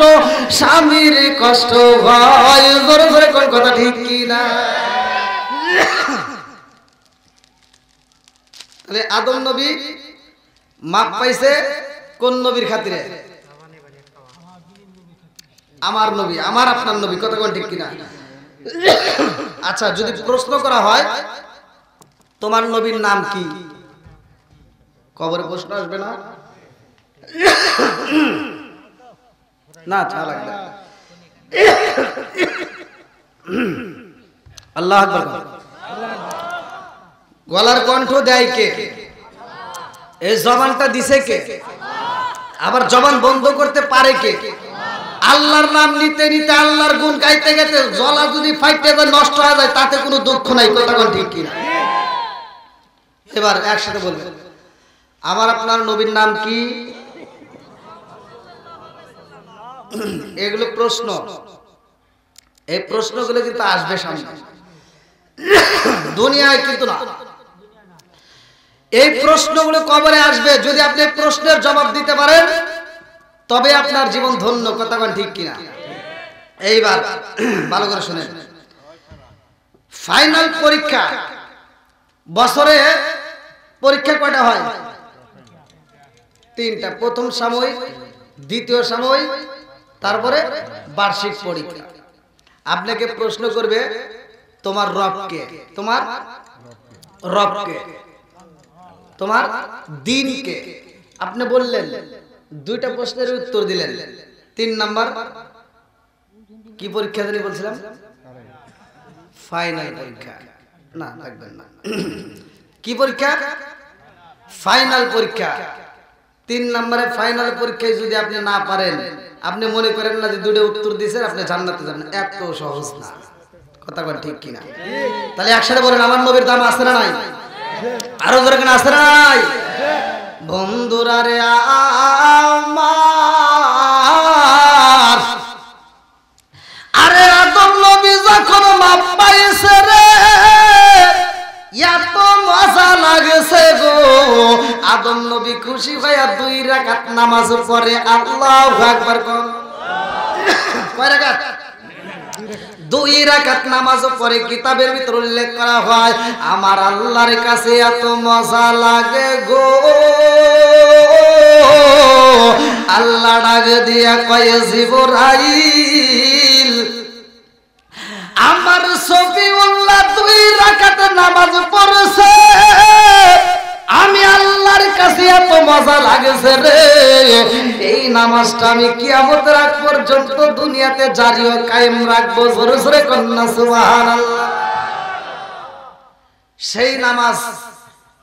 স্বামীর কষ্ট হয়। জোরে জোরে কোন কথা ঠিক কি না? তাহলে আদম নবী মাপ পাইছে কোন নবীর খাতিরে? আমার নবী, আমার আপনার নবী, কথা কোন ঠিক কিনা? আচ্ছা, যদি প্রশ্ন করা হয় তোমার নবীর নাম কি, কবরে প্রশ্ন আসবে না? না, চা লাগবে। আল্লাহ আকবার। গলার কণ্ঠ দেয় কে? এই জবানটা দিছে কে? আবার জবান বন্ধ করতে পারে কে? আল্লাহর নাম নিতে নিতে, আল্লাহর গুণ গাইতে গাইতে গলা যদি ফাইটে যায়, নষ্ট হয়ে যায়, তাতে কোনো দুঃখ নাই। কথা কোন ঠিক কিনা? এবার একসাথে বলবেন, আমার আপনার নবীর নাম কি? এগুলো প্রশ্ন, এই প্রশ্নগুলো কিন্তু আসবে সামনে, দুনিয়ায় কিন্তু না। এই প্রশ্নগুলো কবরে আসবে, যদি আপনি প্রশ্নের জবাব দিতে পারেন তবে আপনার জীবন ধন্য। কথা কোন ঠিক কিনা? এইবার ভালো করে শুনেন, ফাইনাল পরীক্ষা, বছরে পরীক্ষা কয়টা হয়? তিনটা। প্রথম সাময়িক, দ্বিতীয় সাময়িক, তারপরে বার্ষিক পরীক্ষা। আপনাকে প্রশ্ন করবে তোমার রব কে, তোমার রব কে, তোমার দিন কে। আপনি বললেন, দুইটা প্রশ্নের উত্তর দিলেন, 3 নাম্বার কি পরীক্ষা জানি বলছিলাম? ফাইনাল পরীক্ষা। না, লাগবেন না। কি পরীক্ষা? ফাইনাল পরীক্ষা। 3 নম্বরে ফাইনাল পরীক্ষায় যদি আপনি না পারেন, আপনি মনে করেন না যে দুটো উত্তর দিয়েছেন আপনি জান্নাতে যাবেন, এত সহজ না। কথা বল ঠিক কিনা? তাহলে একসাথে বলেন, আমার নবীর দাম আছে না নাই? আরো জোরে কেন আছে না নাই? বন্ধুরা রে আমার, আরে আদম নবী যখন মাপ পাইছে রে, এত মজা লাগছে গো। আদম নবী খুশি হইয়া 2 রাকাত নামাজ পড়ে। আল্লাহু আকবার। কয় রাকাত? 2 রাকাত নামাজ পড়ে। কিতাবের ভিতর উল্লেখ করা হয়, আমার আল্লাহর কাছে এত মজা লাগে গো, আল্লাহ ডাক দিয়া কয়, জিবরাইল, আমার সফিউল্লাহ 2 রাকাত নামাজ পড়ছে, আমি আল্লাহর কাছে এত মজা লাগছে রে, এই নামাজটা আমি কিয়ামতের আগ পর্যন্ত দুনিয়াতে জারি ও কায়েম রাখবো। জোরে জোরে কন্যা সুবহানাল্লাহ। সেই নামাজ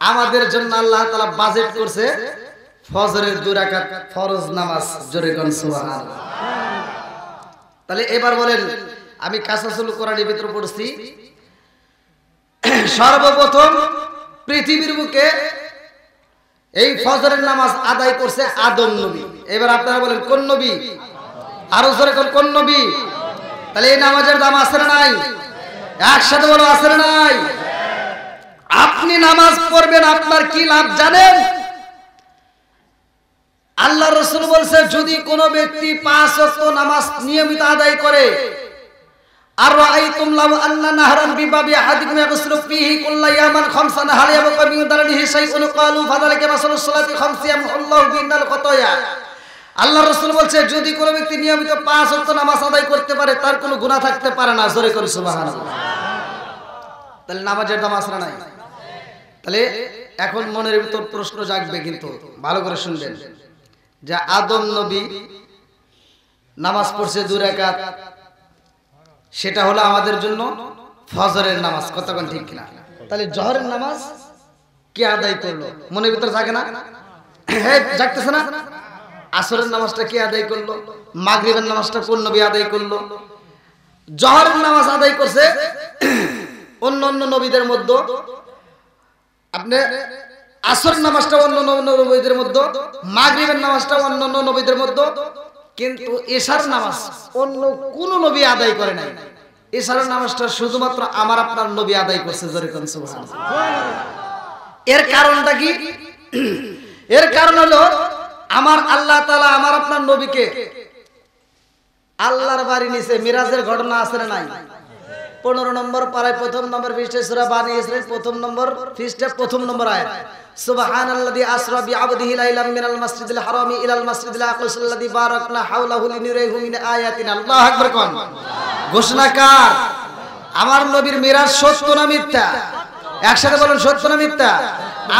আমাদের জন্য আল্লাহ তাআলা বাজেট করছে ফজরের 2 রাকাত ফরজ নামাজ। জোরে কোন সুবহানাল্লাহ। তাহলে এবার বলেন, আমি কাসাসুল কোরআনের ভিতর পড়ছি, সর্বপ্রথম পৃথিবীর বুকে এই ফজরের নামাজ আদায় করছে আদম নবী। এবার আপনারা বলেন কোন নবী? আরো জোরে কোন নবী? তাহলে এই নামাজের দাম আছে না নাই? একসাথে বলো, আছে না নাই? আপনি নামাজ পড়বেন, আপনার কি লাভ জানেন? আল্লাহ রাসূল বলছে, যদি কোনো ব্যক্তি 5 ওয়াক্ত নামাজ নিয়মিত আদায় করে, আর রাআইতুম লাউ আন্না নাহরান বিবাবি আহাদিকুম ইয়াগসিলু ফীহি কুল্লা ইয়ামান খামসান হাল ইয়াবকা মিন দারনিহি শাইউন ক্বালু ফাযালিকা মাসালুস সালাতি খামসিয়াম আল্লাহু বিনাল খাতায়া। আল্লাহ রাসূল বলছে, যদি কোনো ব্যক্তি নিয়মিত 5 ওয়াক্ত নামাজ আদায় করতে পারে, তার কোনো গুনাহ থাকতে পারে না। জোরে করে সুবহানাল্লাহ। তাহলে নামাজের দাম আছে না নাই? তাহলে এখন মনের ভিতর প্রশ্ন জাগবে, কিন্তু ভালো করে শুনবেন, যে আদম নবী নামাজ পড়ছে 2 রাকাত, সেটা হলো আমাদের জন্য ফজরের নামাজ। কতক্ষণ ঠিক কিনা? তাহলে জোহরের নামাজ কে আদায় করলো? মনের ভিতর জাগে না? হ্যাঁ, জাগতেছে না? আসরের নামাজটা কে আদায় করলো? মাগরিবের নামাজটা কোন নবী আদায় করলো? জোহরের নামাজ আদায় করছে অন্য অন্য নবীদের মধ্যে, আপনি আসরের নামাজটা অন্য অন্য নবীদের মধ্যে, মাগরিবের নামাজটা অন্য অন্য নবীদের মধ্যে, কিন্তু এশার নামাজ অন্য কোন নবী আদায় করে নাই। এশার নামাজটা শুধুমাত্র আমার আপনার নবী আদায় করছে। জোরে কোন সুবহানাল্লাহ। এর কারণটা কি? এর কারণ হলো, আমার আল্লাহ তাআলা আমার আপনার নবীকে আল্লাহর বাড়ি নিচে মিরাজের ঘটনা আছে না নাই? 15 নম্বর পারায় 1ম নম্বর পৃষ্ঠায় সূরা বানী ইসরাঈল 1ম নম্বর পৃষ্ঠায় 1ম নম্বর আয়াত, সুবহানাল্লাযী আসরা বিআবদিহি লাইলাম মিনাল মাসজিদিল হারামি ইলাল মাসজিদিল আকসাল্লাযী বারাকনা হাওলাহু লিনুরিহি মিন আয়াতিনা। আল্লাহু আকবার কোন। ঘোষণাকার আমার নবীর মিরাজ সত্য না মিথ্যা? একসাথে বলুন, সত্য না মিথ্যা?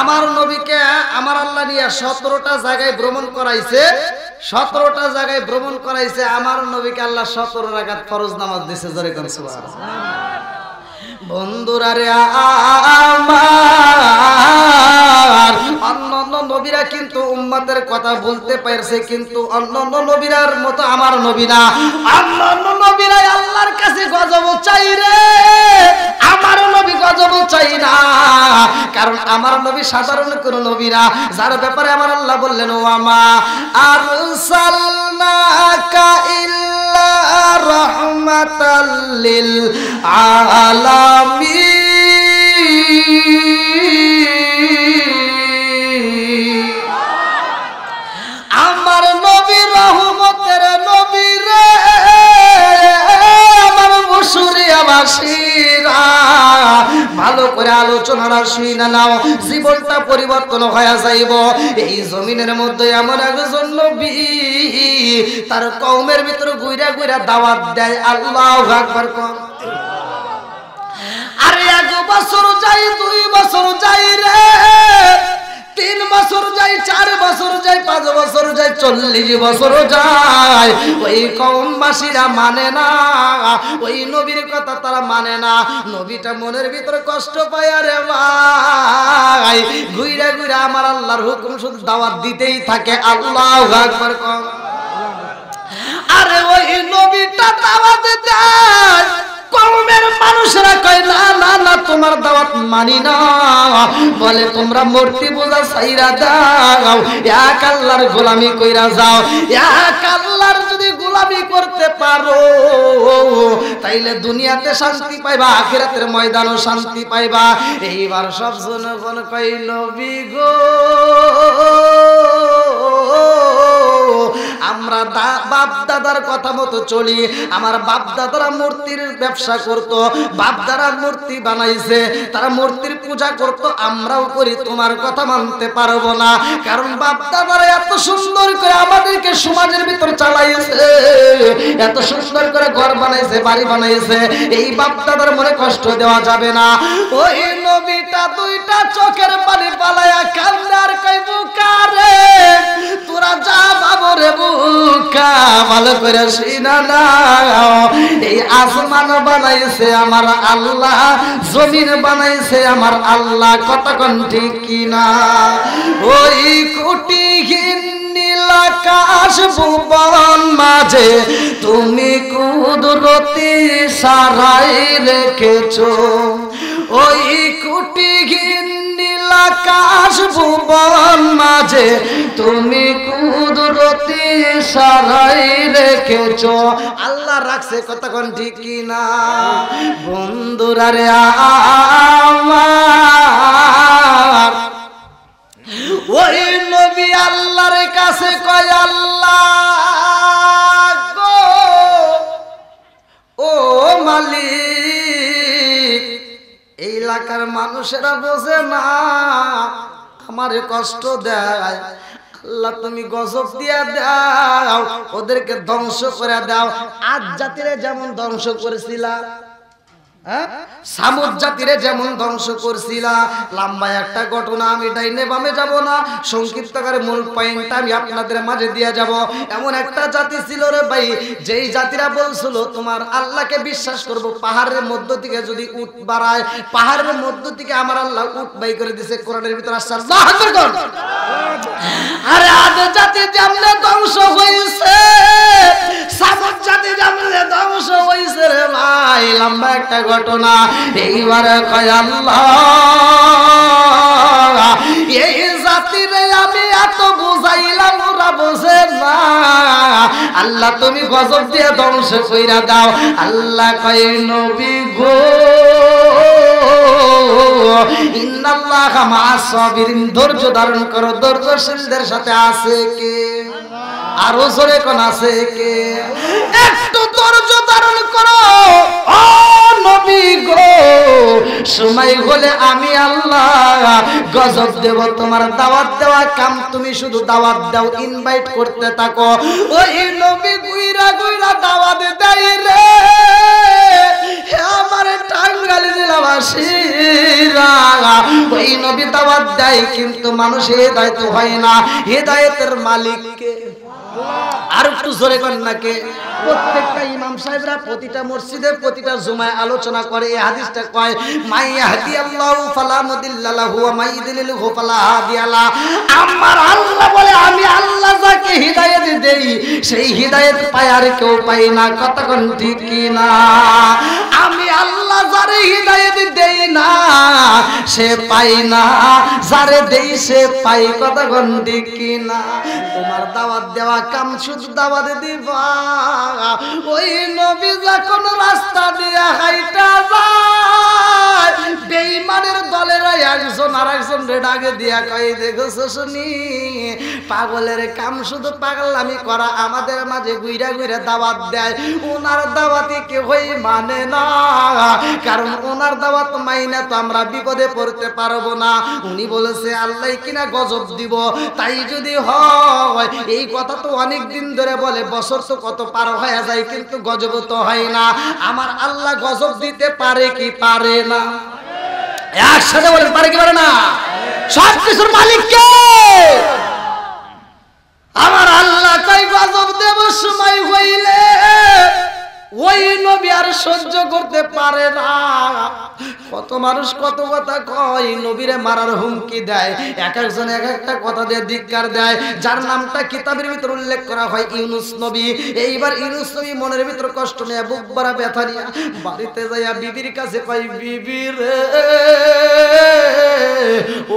আমার নবীকে আমার আল্লাহ নিয়ে 17টা জায়গায় ভ্রমণ করাইছে। 17টা জায়গায় ভ্রমণ করাইছে। আমার নবীকে আল্লাহ 17 রাকাত ফরজ নামাজ দিয়েছে। জোরে কোন সুবহানাল্লাহ। বন্ধুরা রে আমার, অন্যান্য নবীরা কিন্তু উম্মতের কথা বলতে পারছে, কিন্তু অন্যান্য নবীরার মতো আমার নবী না। অন্যান্য নবীরা আল্লাহর কাছে গজব চাই রে, আমার নবী গজব চাই না। কারণ আমার নবী সাধারণ কোন নবী না, যার ব্যাপারে আমার আল্লাহ বললেন, ওয়ামা আরসালনাকা ইল্লা রাহমাতাল লিল আলামিন। আমার নবী রহমতের নবী রে, আমার মুসুরিয়াবাসীরা ভালো করে আলোচনাটা শুনে নাও, জীবনটা পরিবর্তন হয়ে যাইব। এই জমিনের মধ্যে এমন একজন নবী, তার কওমের ভিতরে ঘুরে ঘুরে দাওয়াত দেয়। আল্লাহু আকবার কোন। আরে 1 বছর যাই, 2 বছর যাই রে, 3 বছর যাই, 4 বছর যাই, 5 বছর যাই, 40 বছর যায়, ওই কওমবাসীরা মানে না, ওই নবীর কথা তারা মানে না। নবীটা মনের ভিতরে কষ্ট পায়। আরে ভাই, ঘুরে ঘুরে আমার আল্লাহর হুকুম শুধু দাওয়াত দিতেই থাকে। আল্লাহু আকবার কোন। আরে ওই নবীটা দাওয়াত দেয়, কওমের মানুষরা কয় না না না, তোমার দাওয়াত মানি না। বলে তোমরা মূর্তি পূজা ছাইরা দাও, এক আল্লাহর গোলামি কইরা যাও। এক আল্লাহর যদি গোলামি করতে পারো, তাইলে দুনিয়াতে শান্তি পাইবা, আখিরাতের ময়দানও শান্তি পাইবা। এইবার সব জনগণ কয়, নবী গো, আমরা বাপ দাদার কথা মতো চলি। আমার বাপ দাদারা মূর্তির ব্যবসা করত, বাপ দাদারা মূর্তি বানাইছে, তারা মূর্তির পূজা করত, আমরাও করি। তোমার কথা মানতে পারবো না, কারণ বাপ দাদারা এত সুন্দর করে আমাদেরকে সমাজের ভিতর চালাইছে, এত সুন্দর করে ঘর বানাইছে, বাড়ি বানাইছে। এই বাপ দাদার মনে কষ্ট দেওয়া যাবে না। ওই নবীটা 2টা চোখের পানি পালায়া কান্দে আর কই, বুকারে তোরা যা বাবরে বোকা ভালো করে শুনা নাও, এই আসমান বানাইছে আমার আল্লাহ, জমিন বানাইছে আমার আল্লাহ, কতক্ষণ ঠিক কিনা? ওই কোটিহীন নীল আকাশ ভুবন মাঝে তুমি কুদরতি সারাই রেখেছো, ওই কোটিহীন নীল আকাশ ভুবন মাঝে তুমি কুদরতি সারাই রেখেছো। আল্লাহ রাখছে, কতক্ষণ ঠিক কিনা? বন্ধুরা রে আমার, ওই নবী আল্লাহর কাছে কয়, আল্লাহ গো, ও মালিক, এই এলাকার মানুষেরা বোঝে না, আমারে কষ্ট দেয়, আল্লাহ তুমি গজব দিয়া দাও, ওদেরকে ধ্বংস করে দাও। আজ জাতিরে যেমন ধ্বংস করেছিলা, সামুদ জাতিরে যেমন ধ্বংস করছিলা। লম্বা একটা ঘটনা, আমি ডাইনে বামে যাব না, সংক্ষিপ্ত করে মূল পয়েন্ট আমি আপনাদের মাঝে দিয়ে যাব। এমন একটা জাতি ছিল রে ভাই, যেই জাতিরা বলছিল তোমার আল্লাহকে বিশ্বাস করব, পাহাড়ের মধ্য থেকে যদি উট বাড়ায়, পাহাড়ের মধ্য থেকে আমার আল্লাহ উট বাই করে দিছে। কোরআনের ভিতর আসছে আল্লাহু আকবার। আরে আদ জাতি যেমনে ধ্বংস হইছে, সামুদ জাতি যেমনে ধ্বংস হইছে রে ভাই, লম্বা একটা ঘটনা। এইবারে কয় আল্লাহ, এই জাতিরে আমি এত বুঝাইলাম, ওরা বোঝে না, আল্লাহ তুমি গজব দিয়ে ধ্বংস কইরা দাও। আল্লাহ কয় নবী গো, ইন্নাল্লাহা মা'আস সাবিরিন, ধৈর্য ধারণ করো, ধৈর্যশীলদের সাথে আছে কে? আরো জোরে কোন আছে কে? একটু ধৈর্য ধারণ করো ও নবী গো, সময় হলে আমি আল্লাহ গজব দেব। তোমার দাওয়াত দেওয়া কাম, তুমি শুধু দাওয়াত দাও, ইনভাইট করতে থাকো। ওই নবী গুইরা গুইরা দাওয়াত দেয় রে আমার টাঙ্গাইল জেলাবাসীরা, ওই নবী দাওয়াত দেয়, কিন্তু মানুষ হেদায়েত হয় না। হেদায়েতের মালিক কে? আর একটু জোরে কর না কে? প্রত্যেকটা ইমাম সাহেবরা প্রতিটা মসজিদে প্রতিটা জুমায় আলোচনা করে, এই হাদিসটা কয়, মাই ইয়াহদিয়াল্লাহু ফালা মুদিল্লা লাহু ওয়া মাই ইউদ্লিলহু ফালা হাদিয়া লা। আমার আল্লাহ বলে, আমি আল্লাহ যাকে হিদায়াত দেই সেই হিদায়াত পায় আর কেউ পায় না, কতক্ষণ ঠিক কিনা? আমি আল্লাহ যারে হিদায়াত দেই না সে পায় না, যারে দেই সে পায়, কতক্ষণ ঠিক কিনা? তোমার দাওয়াত দেওয়া কাম শুধু দাওয়াত দিবা। ওই নবী যখন রাস্তা দিয়ে হাইটা যায়, বেঈমানের দলেরা একজন আর একজন ডাকে দিয়া কয়, দেখছো শুনি, পাগলের কাম শুধু পাগলামি করা, আমাদের মাঝে গুইরা গুইরা দাওয়াত দেয়, ওনার দাওয়াতে কেউই মানে না, কারণ ওনার দাওয়াত মাইনা তো আমরা বিপদে পড়তে পারবো না। উনি বলেছে আল্লাহ কিনা গজব দিব, তাই যদি হয়, এই কথা তো অনেক দিন ধরে বলে, বছর তো কত পার হয়ে যায়, কিন্তু গজব তো হয় না। আমার আল্লাহ গজব দিতে পারে কি পারে না? একসাথে বলেন, পারে কি পারে না? সব কিছুর মালিক কে? আমার আল্লাহ কই গজব দেব সময় হইলে ওই নবী আর সহ্য করতে পারে না। কত মানুষ কত কথা কয়, নবীরে মারার হুমকি দেয়, এক একজন এক একটা কথা দিয়ে ধিক্কার দেয়, যার নামটা কিতাবের ভিতর উল্লেখ করা হয় ইউনুস নবী। এইবার ইউনুস নবী মনের ভিতর কষ্ট নিয়ে, বুক ভরা ব্যথা নিয়ে বাড়িতে যাইয়া বিবির কাছে কয়, বিবি রে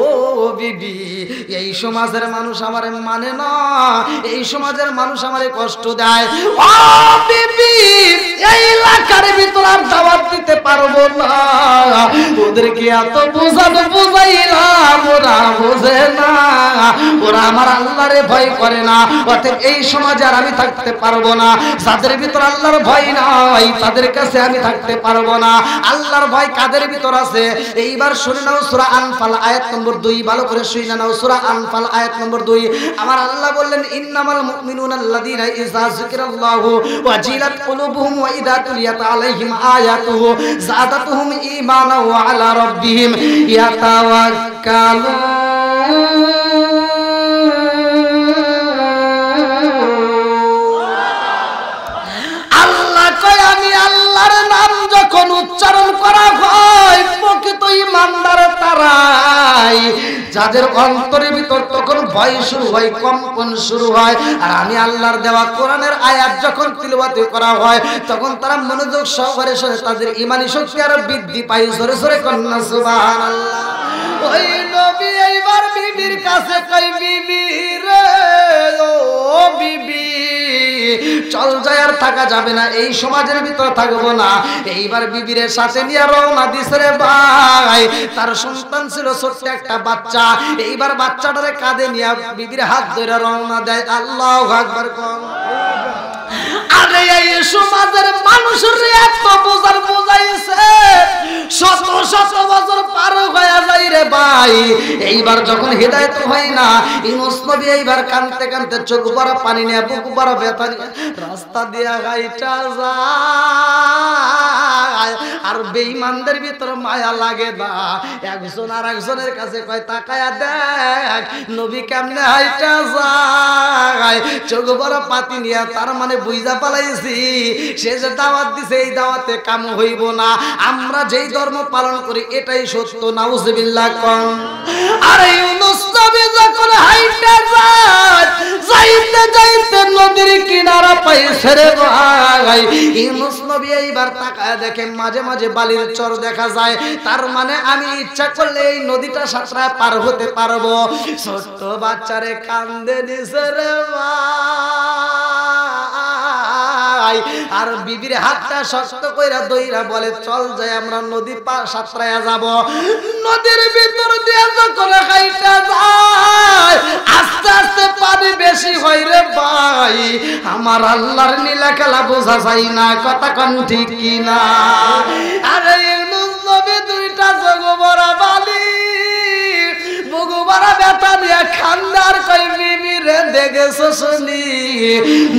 ও বিবি, এই সমাজের মানুষ আমারে মানে না, এই সমাজের মানুষ আমারে কষ্ট দেয়, ও বিবি এই এলাকার ভিতর আর দাওয়াত দিতে পারবো না, ওদেরকে এত বুঝানো বুঝাইলাম, ওরা বোঝে না, ওরা আমার আল্লাহরে ভয় করে না, অতএব এই সমাজে আর আমি থাকতে পারবো না। যাদের ভিতর আল্লাহর ভয় নাই তাদের কাছে আমি থাকতে পারবো না। আল্লাহর ভয় কাদের ভিতর আছে? এইবার শুনে নাও সূরা আনফাল আয়াত নম্বর 2, ভালো করে শুনে নাও সূরা আনফাল আয়াত নম্বর 2। আমার আল্লাহ বললেন, ইন্নামাল মুমিনুনা আল্লাযীনা ইযা যিকিরাল্লাহু ওয়াজিলাত কুলুবুহুম ওয়া ইযা তুলিয়াত আলাইহিম আয়াতুহু যাদাতুহুম ঈমানা ওয়া আলা রাব্বিহিম ইয়াতাওয়াক্কালুন। প্রকৃত ঈমানদার তারাই যাদের অন্তরের ভিতর তখন ভয় শুরু হয়, কম্পন শুরু হয়। আর আমি আল্লাহর দেওয়া কোরআনের আয়াত যখন তিলাওয়াত করা হয় তখন তারা মনোযোগ সহকারে শুনে, তাদের ঈমানি শক্তি আরো বৃদ্ধি পায়। জোরে জোরে কন্যা সুবহানাল্লাহ। ওই নবী এইবার বিবির কাছে কই, বিবি রে ও বিবি, চল যাই, আর থাকা যাবে না, এই সমাজের ভিতর থাকবো না। এইবার বিবির সাথে নিয়ে রওনা দিছে রে ভাই। তার সন্তান ছিল ছোট্ট একটা বাচ্চা। এইবার বাচ্চাটারে কাঁধে নিয়ে বিবির হাত ধরে রওনা দেয়। আল্লাহু আকবার কোন। আরে এই সমাজের মানুষের এত বোঝার বোঝাইছে, শত শত বছর পার হয়ে যায় রে ভাই। এইবার যখন হিদায়াত হয় না, ইউনূস নবী এইবার কাঁদতে কাঁদতে চোখ ভরা পানি নিয়ে, বুক ভরা ব্যথা নিয়ে রাস্তা দিয়ে হাইটা যায়। আর বেঈমানদের ভিতর মায়া লাগে না। একজন আর একজনের কাছে কয়, তাকায়া দেখ নবী কেমনে হাইটা যায়। চোখ ভরা পাতি নিয়ে, তার মানে বুঝা পালাইছি সে যে দাওয়াত দিছে এই দাওয়াতে কাম হইব না। আমরা যেই ধর্ম পালন করি এটাই সত্য। নাউজুবিল্লাহ কোন। আরে ইউনূস নবী যখন হাইটা যায়, যাইতে যাইতে নদীর কিনারা পাইছে রে ভাই। ইউনূস নবী এইবার তাকায় দেখে মাঝে মাঝে বালির চর দেখা যায়। তার মানে আমি ইচ্ছা করলে এই নদীটা সাঁতরায় পার হতে পারবো। ছোট্ট বাচ্চারে কান্দে দিছে রে ভাই। আর বিবির হাতটা শক্ত কইরা দইরা বলে, চল যাই আমরা নদী পার সাঁতরায়া যাব। নদীর ভিতর দিয়ে যখন হাইটা যায়, আস্তে আস্তে পানি বেশি হয় রে ভাই। আমার আল্লাহর নীলা খেলা বোঝা যায় না, কথা কোন ঠিক কি না? আরে ইউনূস নবী দুইটা চোখ ভরা বালি, বুক ভরা ব্যথা নিয়ে খান্দার কই, বিবি রে দেখেছো শুনি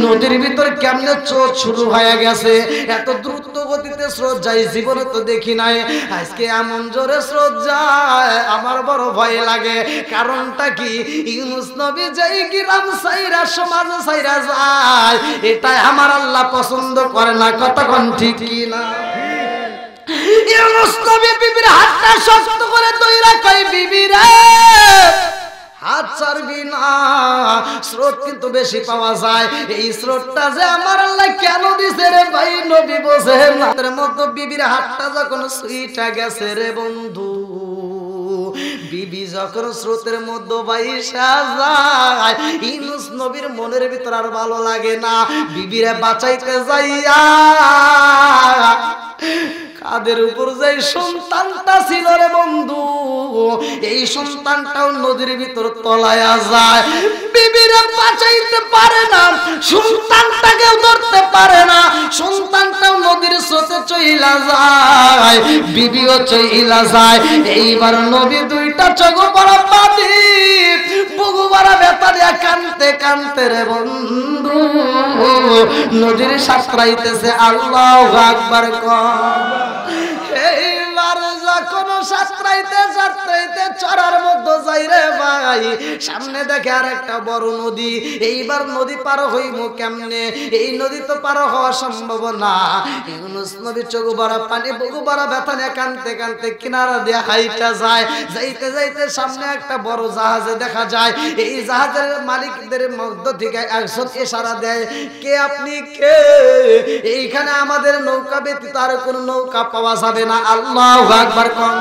নদীর ভিতর কেমনে স্রোত শুরু হয়ে গেছে। এত দ্রুত গতিতে স্রোত যায় জীবনে তো দেখি নাই। আজকে এমন জোরে স্রোত যায় আমার বড় ভয় লাগে। কারণটা কি? ইউনূস নবী যেই গ্রাম সাইরা সমাজ সাইরা যায়, এটাই আমার আল্লাহ পছন্দ করে না, কথা কোন ঠিক কি না? ইউনূস নবী বিবির হাতটা শক্ত করে ধইরা কই, বিবি রে হাত ছাড়বি না, স্রোত কিন্তু বেশি পাওয়া যায়। এই স্রোতটা যে আমার আল্লাহ কেন দিছে রে ভাই নবী বোঝেন না। তার মতো বিবির হাতটা যখন সুইটা গেছে রে বন্ধু, বিবি যখন স্রোতের মধ্যে বাইসা যায়, ইউনূস নবীর মনের ভিতর আর ভালো লাগে না। বিবিরে বাঁচাইতে যাইয়া কাদের উপর যে সন্তানটা ছিল রে বন্ধু, এই সন্তানটাও নদীর ভিতর তলায়া যায়। বিবিরে বাঁচাইতে পারে না, সন্তানটাকেও ধরতে পারে না, সন্তানটাও নদীর স্রোতে চইলা যায়, বিবিও চইলা যায়। এইবার নবী দুইটা চোখ ভরা পানি, বুক ভরা ব্যথা দিয়া কাঁদতে কাঁদতে রে বন্ধু নদীর সাঁতরাইতেছে। আল্লাহু আকবার কর। এইবার যখন সাঁতরাইতে সাঁতরাইতে চড়ার মধ্যে যাই রে ভাই, সামনে দেখে আর একটা বড় নদী। এইবার নদী পার হইব কেমনে? এই নদী তো পার হওয়া সম্ভব না। ইউনূস নবী চোখ ভরা পানি, বুক ভরা ব্যথা নিয়ে কাঁদতে কাঁদতে কিনারা দিয়ে হাইটা যায়। যাইতে যাইতে সামনে একটা বড় জাহাজে দেখা যায়। এই জাহাজের মালিকদের মধ্য থেকে একজন ইশারা দেয়, কে আপনি কে? এইখানে আমাদের নৌকা ব্যতীত আর কোনো নৌকা পাওয়া যাবে না। আল্লাহু আকবার কোন।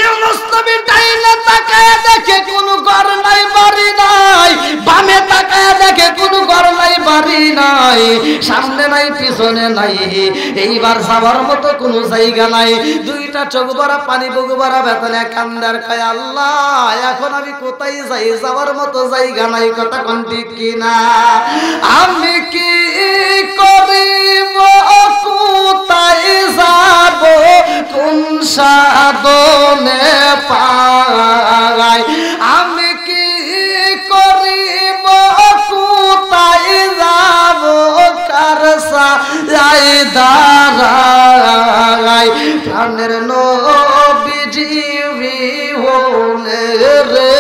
ইউনূস নবী ডাইনে তাকায় দেখে কোনো ঘর নাই বাড়ি নাই, বামে তাকায় দেখে কোনো ঘর নাই বাড়ি নাই, সামনে নাই পিছনে নাই, এইবার যাবার মতো কোনো জায়গা নাই। দুইটা চোখ ভরা পানি, বুক ভরা ব্যথা নিয়ে কান্দার কয়, আল্লাহ এখন আমি কোথায় যাই? যাওয়ার মতো জায়গা নাই, কথা কোন ঠিক কিনা? আমি কি করিব, কোথায় যাব, কোন সাধনে পাই? আমি কি করিব, কোথায় যাব, কার সায় দাঁড়াই? প্রাণের নবীজি হলে রে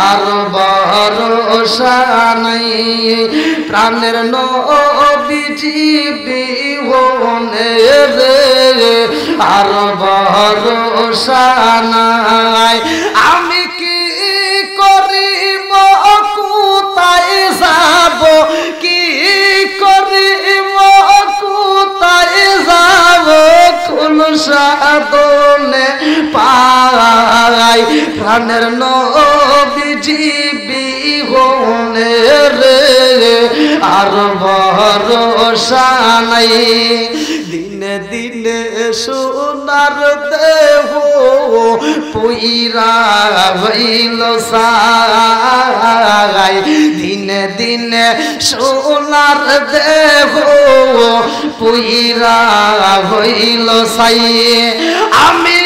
আর ভরসা নাই, প্রাণের নবী বিজীবনে রে আর ভরসা নাই। আমি কি করিব কোথায় যাব, কি করিব কোথায় যাব, কোন সাধনে পাই প্রাণের নবীজি বিহনে রে আর ভরসা নাই। দিনে দিনে সোনার দেহ পুইরা হইল সাই, দিনে দিনে সোনার দেহ পুইরা হইল সাই। আমি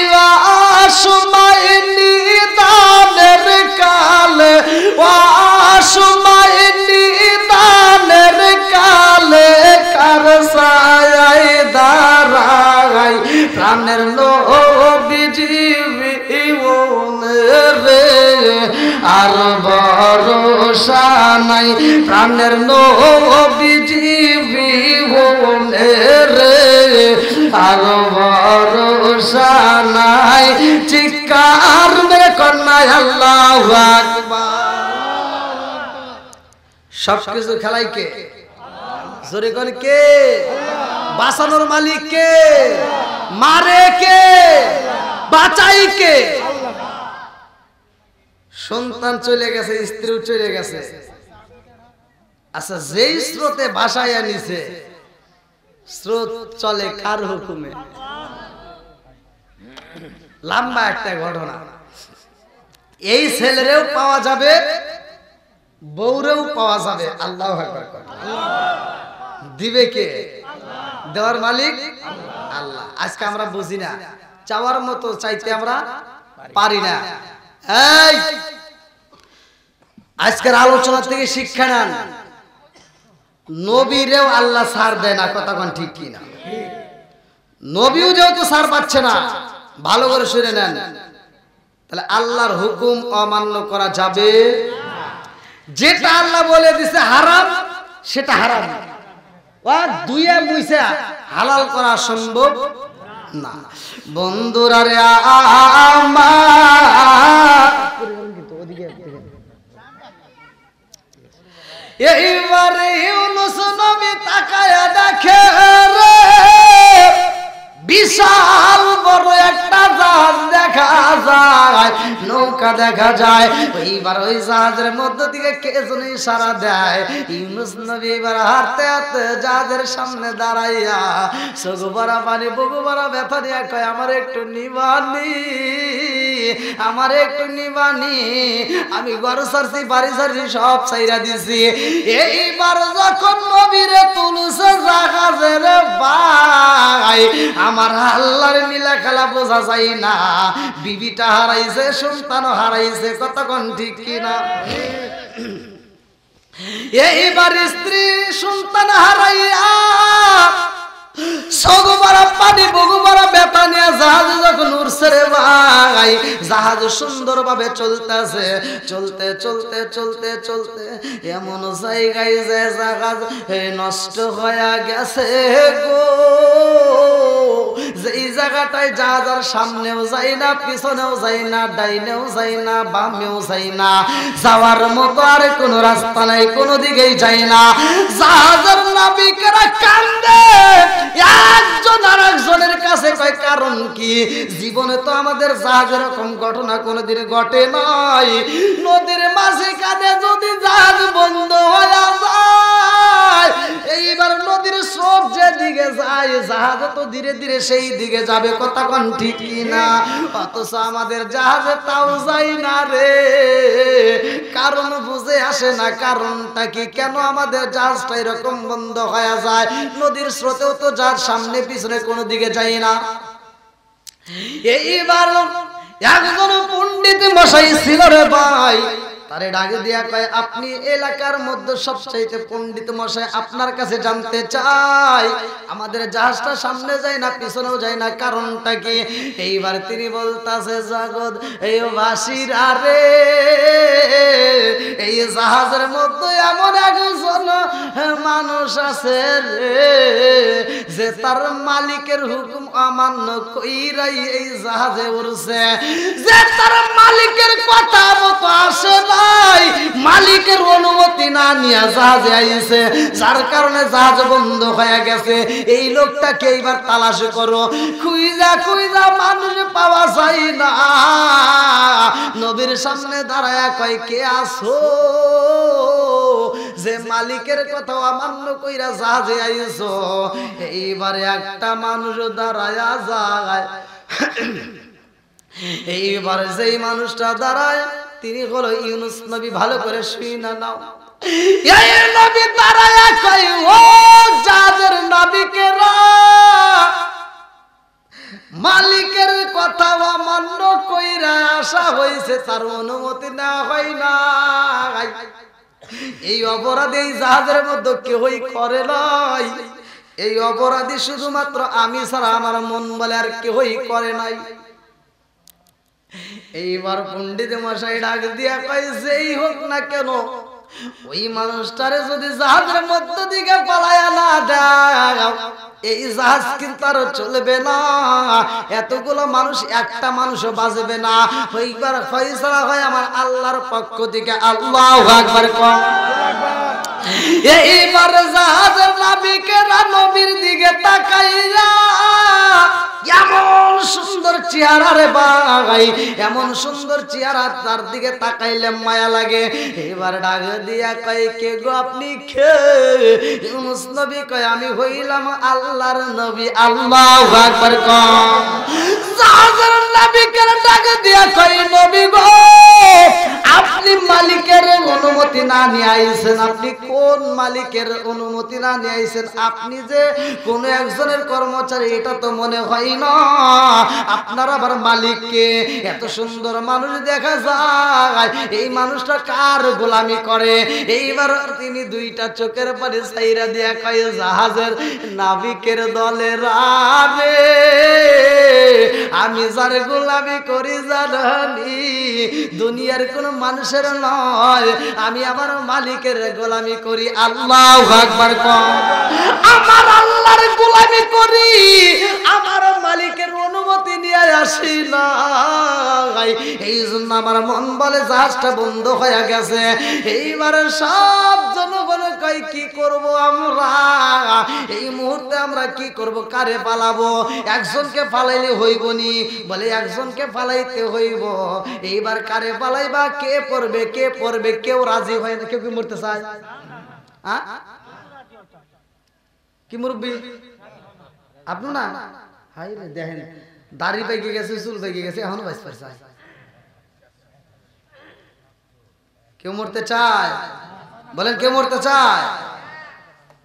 সময় নিদানের কালে, সময় নিদানের কালে কার সায় দাঁড়াই প্রাণের নবীজি রে আর ভরসা নাই। প্রাণের নবীজি রে আর ভরসা নাই। চিৎকার মেরে কন্যায় আল্লাহু আকবার। সবকিছু খেলাই কে? জোরে কোন কে? বাঁচানোর মালিক কে? মারে কে? বাঁচাই কে? সন্তান চলে গেছে, স্ত্রীও চলে গেছে। আচ্ছা, যেই স্রোতে ভাসাইয়া নিছে, স্রোত চলে কার হুকুমে? লম্বা একটা ঘটনা। এই ছেলেরেও পাওয়া যাবে, বউরেও পাওয়া যাবে। আল্লাহু আকবার। দিবে কে? দেওয়ার মালিক আল্লাহ। আজকে আমরা বুঝি না, চাওয়ার মতো চাইতে আমরা পারি না। এই আজকের আলোচনা থেকে শিক্ষা নেন, নবীরেও আল্লাহ ছাড় দেয় না। কথা কোন ঠিক কি না? নবীও যেহেতু ছাড় পাচ্ছে না, ভালো করে শুনে নেন, তাহলে আল্লাহর হুকুম অমান্য করা যাবে। যেটা আল্লাহ বলে দিছে হারাম, সেটা হারাম। আর দুইয়া মুইসা হালাল করা সম্ভব না। বন্ধুরা রে আমার, এইবারে ইউনূস নবী তাকায়া দেখে রে বিশাল বড় একটা জাহাজ দেখা যায়, নৌকা দেখা যায়। এইবার ওই জাহাজের মধ্য থেকে কে যেন ইশারা দেয়। ইউনূস নবী এবার হাঁটতে হাঁটতে জাহাজের সামনে দাঁড়াইয়া চোখ ভরা পানি, বুক ভরা ব্যথা দিয়া কয়, আমার একটু নিবানি, আমার একটু নিবানি। আমি ঘর ছাড়ছি, বাড়ি ছাড়ছি, সব ছাইরা দিছি। এইবার যখন নবীরে তুলছে জাহাজের ভাই, আমার আল্লাহর নীলা খেলা বোঝা যায় না। বিবিটা হারাইছে, সন্তানও হারাইছে। কতক্ষণ ঠিক কিনা? এইবার স্ত্রী সন্তান হারাইয়া সগবারা পানি, বগুবারা বেতা নিয়ে জাহাজে যখন উঠছে রে ভাই, জাহাজ সুন্দরভাবে চলতেছে। চলতে চলতে চলতে চলতে এমন জায়গায় যে জাহাজ নষ্ট হয়ে গেছে গো। যেই জায়গাটায় জাহাজ আর সামনেও যায় না, পিছনেও যায় না, ডাইনেও যায় না, বামেও যায় না, যাওয়ার মতো আর কোনো রাস্তা নাই, কোনো দিকেই যায় না। জাহাজের নাবিকেরা কান্দে, একজন আর একজনের কাছে কয়, কারণ কি? জীবনে তো আমাদের জাহাজ এরকম ঘটনা কোনোদিন ঘটে নাই। নদীর মাঝখানে যদি জাহাজ বন্ধ হয়ে যায়, এইবার নদীর স্রোত যেদিকে যায়, জাহাজ তো ধীরে ধীরে সেই দিকে যাবে। কথা কোন ঠিক না? অথচ আমাদের জাহাজে তাও যায় না রে। কারণ বুঝে আসে না, কারণটা কি? কেন আমাদের জাহাজটা এরকম বন্ধ হয়ে যায়? নদীর স্রোতেও তো জাহাজ সামনে পিছনে কোনো দিকে যায় না। এইবার একজন পণ্ডিত মশাই ছিল রে ভাই, তারে ডাকে দিয়া কয়, আপনি এলাকার মধ্যে সবচাইতে পণ্ডিত মশাই, আপনার কাছে জানতে চাই, আমাদের জাহাজটা সামনে যায় না, পিছনেও যায় না, কারণটা কি? এইবার তিনি বলতাছে, জগৎ এই বাসীরা রে, এই জাহাজের মধ্যে এমন একজন মানুষ আছে রে যে তার মালিকের হুকুম অমান্য কইরাই এই জাহাজে উঠছে, যে তার মালিকের কথা মতো আসে নাই, মালিকের অনুমতি না নিয়ে জাহাজে আইছে, যার কারণে জাহাজ বন্ধ হয়ে গেছে। এই লোকটাকে এইবার তালাশ করো, খুঁজা খুঁজা মানুষ পাওয়া যায় না। নবীর সামনে দাঁড়ায়া কয় কে আসো যে মালিকের কথা অমান্য কইরা জাহাজে আইছো? এইবারে একটা মানুষ দাঁড়ায়া যায়। এইবার যেই মানুষটা দাঁড়ায় তিনি হলো ইউনুস নবী। ভালো করে শুইনা নাও। এই নবী দাঁড়ায়া কয় ও জাহাজের নাবিকেরা, মালিকের কথা অমান্য কইরা আসা হইছে, তার অনুমতি না হয় না। এই অপরাধী এই জাহাজের মধ্যে কেউই করে নাই। এই অপরাধী শুধুমাত্র আমি ছাড়া আমার মন বলে আর কেউই করে নাই। এইবার পণ্ডিত মশাই ডাক দিয়া কয় যেই হোক না কেন ওই মানুষটারে যদি জাহাজের মধ্য দিকে পালায়া না দাও, এই জাহাজ কিন্তু আর চলবে না। এতগুলো মানুষ একটা মানুষও বাঁচবে না। ওইবার ফয়সালা হয় আমার আল্লাহর পক্ষ থেকে। আল্লাহু আকবার কও। এইবার জাহাজের নাবিকেরা নবীর দিকে তাকাইয়া এমন সুন্দর চেহারা রে ভাই, এমন সুন্দর চেহারা, তার দিকে তাকাইলে মায়া লাগে। এবার ডাক দিয়া কয় কে গো আপনি কে? ইউনুস নবী কয় আমি হইলাম আল্লাহর নবী। আল্লাহু আকবার কও। জাহাজের নাবিকের ডাক দিয়া কয় নবী গো আপনি মালিকের অনুমতি না নিয়ে আইছেন। আপনি কোন মালিকের অনুমতি না নিয়ে আইছেন? আপনি যে কোন একজনের কর্মচারী এটা তো মনে হয় না। আপনার আবার মালিককে? এত সুন্দর মানুষ দেখা যায়, এই মানুষটা কার গোলামি করে? এইবার তিনি দুইটা চোখের পানি ছাইরা দিয়া কয় জাহাজের নাবিকের দলের রে আমি যার গোলামি করি জানি দুনিয়ার কোন মানুষের নয়, আমি আমার মালিকের গোলামি করি। আল্লাহু আকবার কও। আমার আল্লাহর গোলামি করি, আমার মালিকের অনুমতি নিয়ে আসি না। এই জন্য আমার মন বলে জাহাজটা বন্ধ হয়ে গেছে। এইবার সব জনগণ কয় কি করব আমরা? এই মুহূর্তে আমরা কি করব? কারে পালাবো? একজনকে পালাইলে হইব নি? বলে একজনকে পালাইতে হইব। এইবার কারে পালাইবা? কে পড়বে? কে পড়বে? কেউ রাজি হয় না। কেউ কি মরতে চায়? কি মুরব্বি আপনি না? হাই রে দেখেন দাড়ি পেকে গেছে, চুল পেকে গেছে, এখনো বাইসতে চায়। কেউ মরতে চায়? বলেন কেউ মরতে চায়?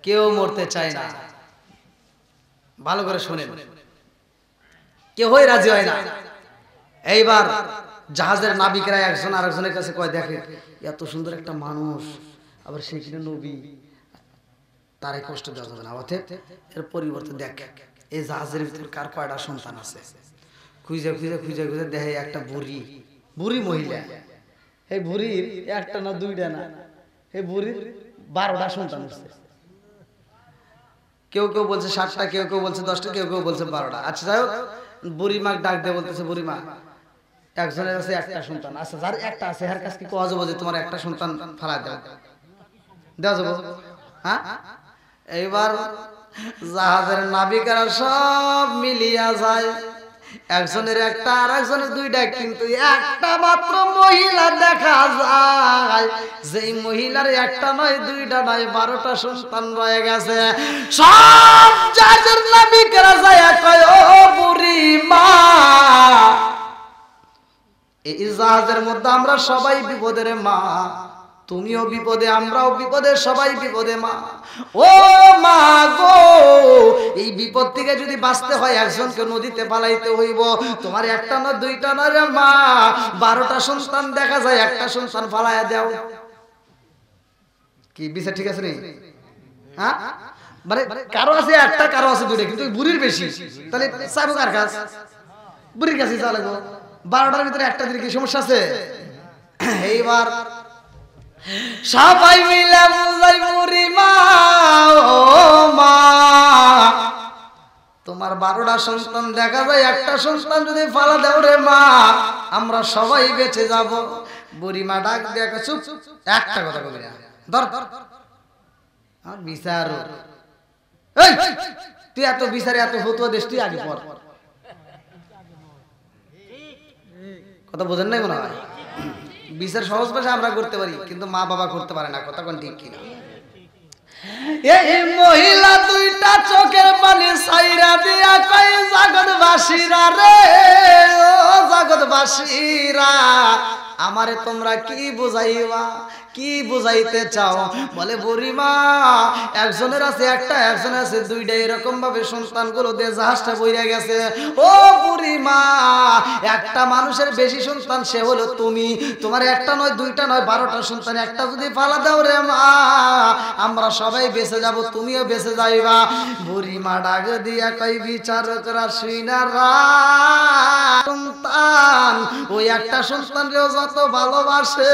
কেউ মরতে চায় না। ভালো করে শুনেন, কেউ রাজি হয় না। এইবার জাহাজের নাবিকেরা একজন আরেকজনের কাছে কয় দেখে এত সুন্দর একটা মানুষ, আবার সেখানে নবী, তারে কষ্ট দেওয়া যাবে না। অতএব এর পরিবর্তে দেখ এই জাহাজের ভিতর কার কয়টা সন্তান আছে। খুঁজে খুঁজে খুঁজে খুঁজে দেখে একটা বুড়ি, বুড়ি মহিলা। এই বুড়ির একটা না দুইটা না, এই বুড়ির 12টা সন্তান আছে। কেউ কেউ বলছে 7টা, কেউ কেউ বলছে 10টা, কেউ কেউ বলছে 12টা। আচ্ছা যাই হোক, বুড়ি মা ডাক দিয়ে বলতেছে বুড়ি মা একজনের আছে একটা সন্তান। আচ্ছা যার একটা আছে এর কাছে কি কোয়া যাবো যে তোমার একটা সন্তান ফালা দেওয়া যাবো? হ্যাঁ। এইবার জাহাজের নাবিকেরা সব মিলিয়া যায়, একজনের একটা আর একজনের দুইটা, কিন্তু একটা মাত্র মহিলা দেখা যায়। যেই মহিলার একটা নয় দুইটা নয় 12টা সন্তান রয়ে গেছে। সব জাহাজের নাবিকেরা যায় কয় ও বুড়ি মা, এই জাহাজের মধ্যে আমরা সবাই বিপদের মা, তুমিও বিপদে, আমরাও বিপদে, সবাই বিপদে মা। ও মা গো, এই বিপদ থেকে যদি বাঁচতে হয় একজনকে নদীতে পালাইতে হইব। তোমার একটা না দুইটা না রে মা, 12টা সন্তান দেখা যায়, একটা সন্তান ফালাইয়া দাও। কি বিচার ঠিক আছে রে? হ্যাঁ, মানে কারো আছে একটা, কারো আছে দুইটা, কিন্তু বুড়ির বেশি। তাহলে চাইবো কার কাছ? বুড়ির কাছে চা লাগবো। 12টার ভিতরে একটা দিলে কি সমস্যা আছে? এইবার সবাই মিলে বুঝাই বুড়ি মা, ও 12টা সন্তান দেখা যায় একটা সন্তান যদি ফালা দাও রে মা আমরা সবাই বেঁচে যাব। বুড়িমা ডাক দেখো চুপ, একটা কথা বলি না, ধর আর বিচার, এই তুই এত বিচারে এত ফতুয়া দেশ, তুই আগে পড়। কথা বোঝেন নাই মনে হয়? বিচার সহজ ভাষা আমরা করতে পারি, কিন্তু মা বাবা করতে পারে না। কথা কোন ঠিক কিনা? এই মহিলা দুইটা চোখের পানি ছাইরা দিয়া কই জগৎবাসীরা রে, ও জগৎবাসীরা আমারে তোমরা কি বুঝাইবা, কি বুঝাইতে চাও? বলে বুড়িমা একজনের আছে একটা, একজনের আছে দুইটা, এরকম ভাবে সন্তানগুলো দিয়ে জাহাজটা বইরা গেছে। ও বুড়িমা একটা মানুষের বেশি সন্তান সে হলো তুমি, তোমার একটা নয় দুইটা নয় 12টা সন্তান, একটা যদি ফালা দাও রে মা আমরা সবাই বেঁচে যাব, তুমিও বেঁচে যাইবা। বুড়িমা ডাক দিয়া কই বিচারকরা শুইনারা সন্তান ওই একটা সন্তান রে যত ভালোবাসে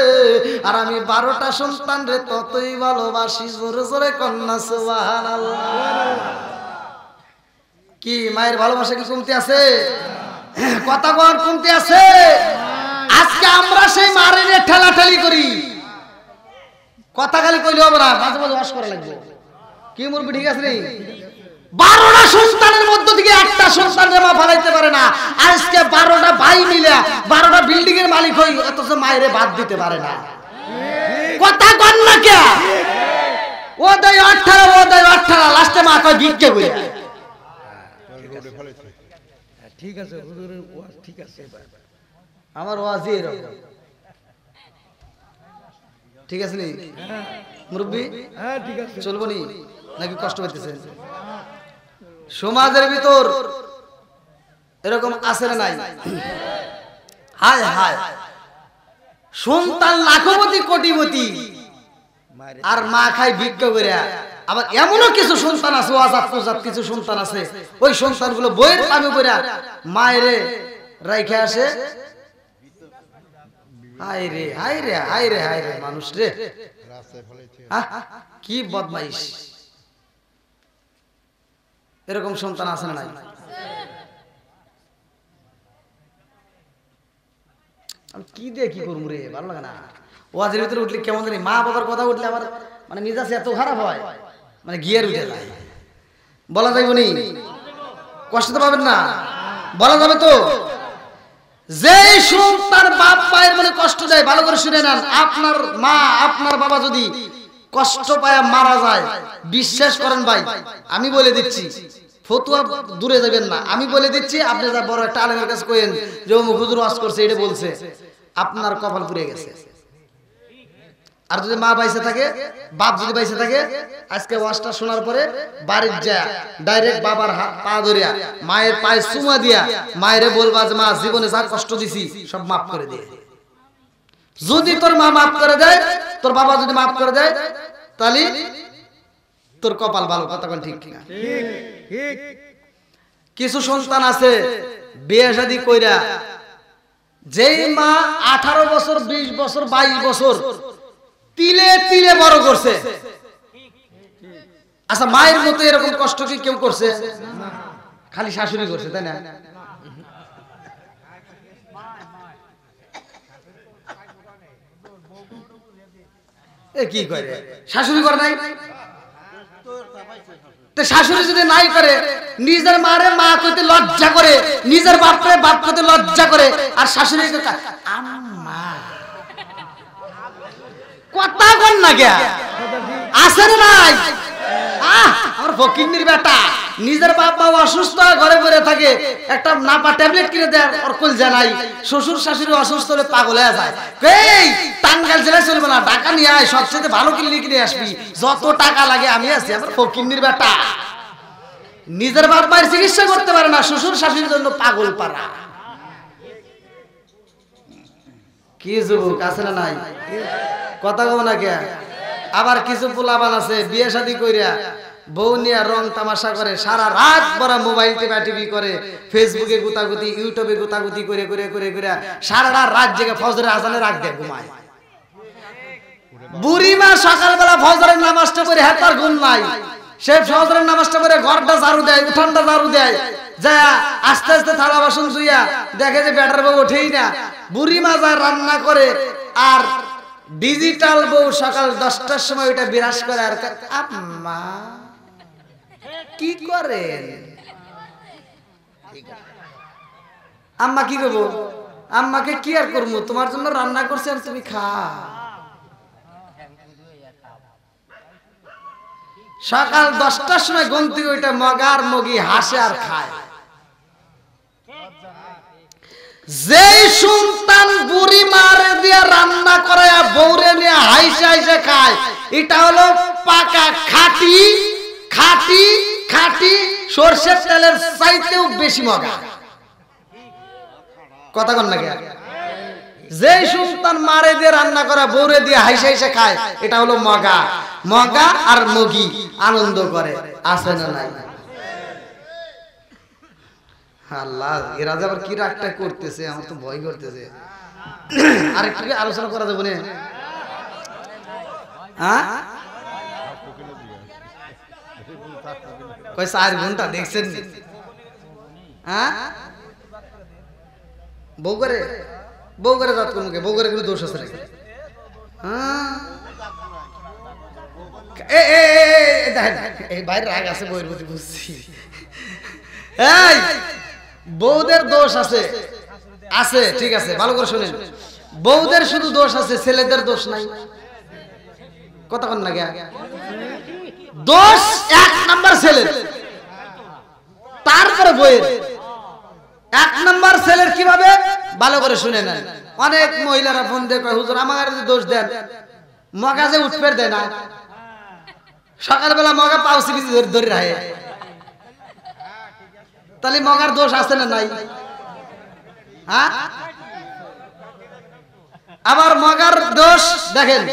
আর আমি 12টা সন্তান রে ততই ভালোবাসি। জোরে জোরে কন্যা সুবহানাল্লাহ। কি মায়ের ভালোবাসা কি কমতি আছে? কথা কর কমতি আছে? আজকে আমরা সেই মারে নিয়ে ঠেলাঠেলি করি, কথা খালি কইলে হবে না, মাঝে মাঝে ওয়াশ করা লাগবে। কি মুরবি ঠিক আছে রে? 12টা সন্তানের মধ্য থেকে একটা সন্তানের মা ফালাইতে পারে না। আজকে 12টা ভাই মিলে 12টা বিল্ডিং এর মালিক হই, অথচ মায়েরে বাদ দিতে পারে না। কথা কন না কে? ও দেয় 18, ও দেয় 18, লাস্টে মা কয় ভিক্ষে কইরা। ঠিক আছে হুজুরের ওয়াজ ঠিক আছে, আমার ওয়াজই এরকম ঠিক আছে নি মুরব্বি? হ্যাঁ ঠিক আছে, চলবো নি নাকি কষ্ট পাইতেছেন? সমাজের ভিতর এরকম আছে না নাই? হায় হায়, সন্তান লাখপতি কোটিপতি আর মা খায় ভিক্ষা করে। আবার এমনও কিছু সন্তান আছে, আজাদ প্রজাত কিছু সন্তান আছে, ওই সন্তানগুলো বইয়ের কামে করে মায়েরে রাইখে আসে। হায় রে হায় রে হায় রে হায় রে মানুষ রে, কি বদমাইশ! এরকম সন্তান আছে না নাই? আমি কি দিয়ে কি করবো রে, ভালো লাগে না। ওয়াজের ভিতরে উঠলে কেমন জানি মা বাবার কথা উঠলে আমার মানে মিজাজ এত খারাপ হয়, মানে গিয়ার উঠে যায়। বলা যাইব নি? কষ্ট তো পাবেন না, বলা যাবে তো? যে সন্তান বাপ মায়ের মনে কষ্ট দেয়, ভালো করে শুনে নেন, আপনার মা আপনার বাবা যদি কষ্ট পায় মারা যায়, বিশ্বাস করেন ভাই আমি বলে দিচ্ছি, ফতুয়া দূরে যাবেন না, আমি বলে দিচ্ছি, আপনি যা বড় একটা আলেমের কাছে কইেন যে অমুক হুজুর ওয়াজ করছে এটা বলছে, আপনার কপাল পুড়ে গেছে। আর যদি মা বাইসে থাকে, বাপ যদি বাইসে থাকে, আজকে ওয়াজটা শোনার পরে বাড়ির যা ডাইরেক্ট বাবার পা ধরিয়া মায়ের পায়ে চুমা দিয়া মায়েরে বলবা যে মা জীবনে যা কষ্ট দিছি সব মাফ করে দিয়ে। যদি তোর মা মাফ করে দেয়, তোর বাবা যদি মাফ করে দেয়, তাহলে তোর কপাল ভালো। কথা কোন ঠিক কিনা? ঠিক। কিছু সন্তান আছে বিয়ে শাদী কইরা, যেই মা 18 বছর 20 বছর 22 বছর তিলে তিলে বড় করছে, আচ্ছা মায়ের মতো এরকম কষ্ট কি কেউ করছে? খালি শাশুড়ি করছে, তাই না? এ কি করে? শাশুড়ি করে নাই? শাশুড়ি যদি নাই করে, নিজের মারে মা কইতে লজ্জা করে, নিজের বাপরে বাপ কইতে লজ্জা করে, আর শাশুড়ি আম্মা কথা কন না কে? আছে না নাই? আমার ফকিন্নির বেটা নিজের বাপ মা অসুস্থ ঘরে পড়ে থাকে, একটা নাপা ট্যাবলেট কিনে দেয় ওর কল জানাই, শ্বশুর শাশুড়ি অসুস্থ হলে পাগল হয়ে যায়। এই টাঙ্গাইল জেলায় চলবে না, ঢাকা নিয়ে আয়, সবচেয়ে ভালো ক্লিনিক নিয়ে আসবি, যত টাকা লাগে আমি আছি। আমার ফকিন্নির বেটা নিজের বাপ মায়ের চিকিৎসা করতে পারে না, শ্বশুর শাশুড়ির জন্য পাগল পারা। কি যুবক আছে না নাই? কথা কব না কে? আবার কিছু পোলাবান আছে বিয়ে শাদী কইরা বউ নিয়ে রং তামাশা করে, সারা রাত বড় মোবাইল টিপা টিপি করে, ফেসবুকে গুতাগুতি, ইউটিউবে গুতাগুতি করে করে করে করে সারা রাত জেগে ফজরের আজানে রাত দেয় ঘুমায়। বুড়িমা সকালবেলা ফজরের নামাজটা পড়ে হাত আর ঘুম নাই, সে ফজরের নামাজটা পড়ে ঘরটা ঝাড়ু দেয়, উঠানটা ঝাড়ু দেয়, যা আস্তে আস্তে থালা বাসন ধুইয়া দেখে যে বেটার বউ ওঠেই না, বুড়ি মা যায় রান্না করে, আর ডিজিটাল বউ সকাল 10টার সময় ওইটা বিরাজ করে আর আম্মা কি করেন, আম্মা কি করবো, আম্মাকে কি আর করবো, তোমার জন্য রান্না করছে আর তুমি খা। সকাল 10টার সময় গন্তি ওইটা মগার মগি হাসে আর খায়। যেই সন্তান বুড়ি মারে দিয়ে রান্না করে বউরে নিয়ে হাইসে হাইসে খায়, এটা হলো পাকা খাঁটি খাঁটি খাঁটি সরষের তেলের চাইতেও বেশি মগা। কথা কন না? যেই সন্তান মারে দিয়ে রান্না করা বউরে দিয়ে হাইসে হাইসে খায়, এটা হলো মগা। মগা আর মগি আনন্দ করে, আছে না নাই? আল্লাহ, এরা যে আবার কি রাগটা করতেছে, আমার তো ভয় করতেছে। আর একটু আলোচনা করা যাবে না? হ্যাঁ, কয় 4 ঘন্টা দেখছেন? হ্যাঁ, বউ করে যাত কোনকে, বউ করে কোনো দোষ আছে নাকি? হ্যাঁ, এই বাইরে রাগ আছে বউয়ের প্রতি, বুঝছি। এই বউদের দোষ আছে, আছে, ঠিক আছে, ভালো করে শুনেন। বউদের শুধু দোষ আছে, ছেলেদের দোষ নাই। কতক্ষণ লাগে দোষ 1 নাম্বার ছেলের, তারপরে বউয়ের। 1 নাম্বার ছেলের কিভাবে, ভালো করে শুনে নেন। অনেক মহিলারা ফোন দিয়ে কয়, হুজুর আমার দোষ দেন, মগা যে উঠপের দেয় না, সকালবেলা মগা পাউসি বিচি ধরে রাখে, তাহলে মগার দোষ আছে না নাই? হ্যাঁ, আবার মগার দোষ দেখেন,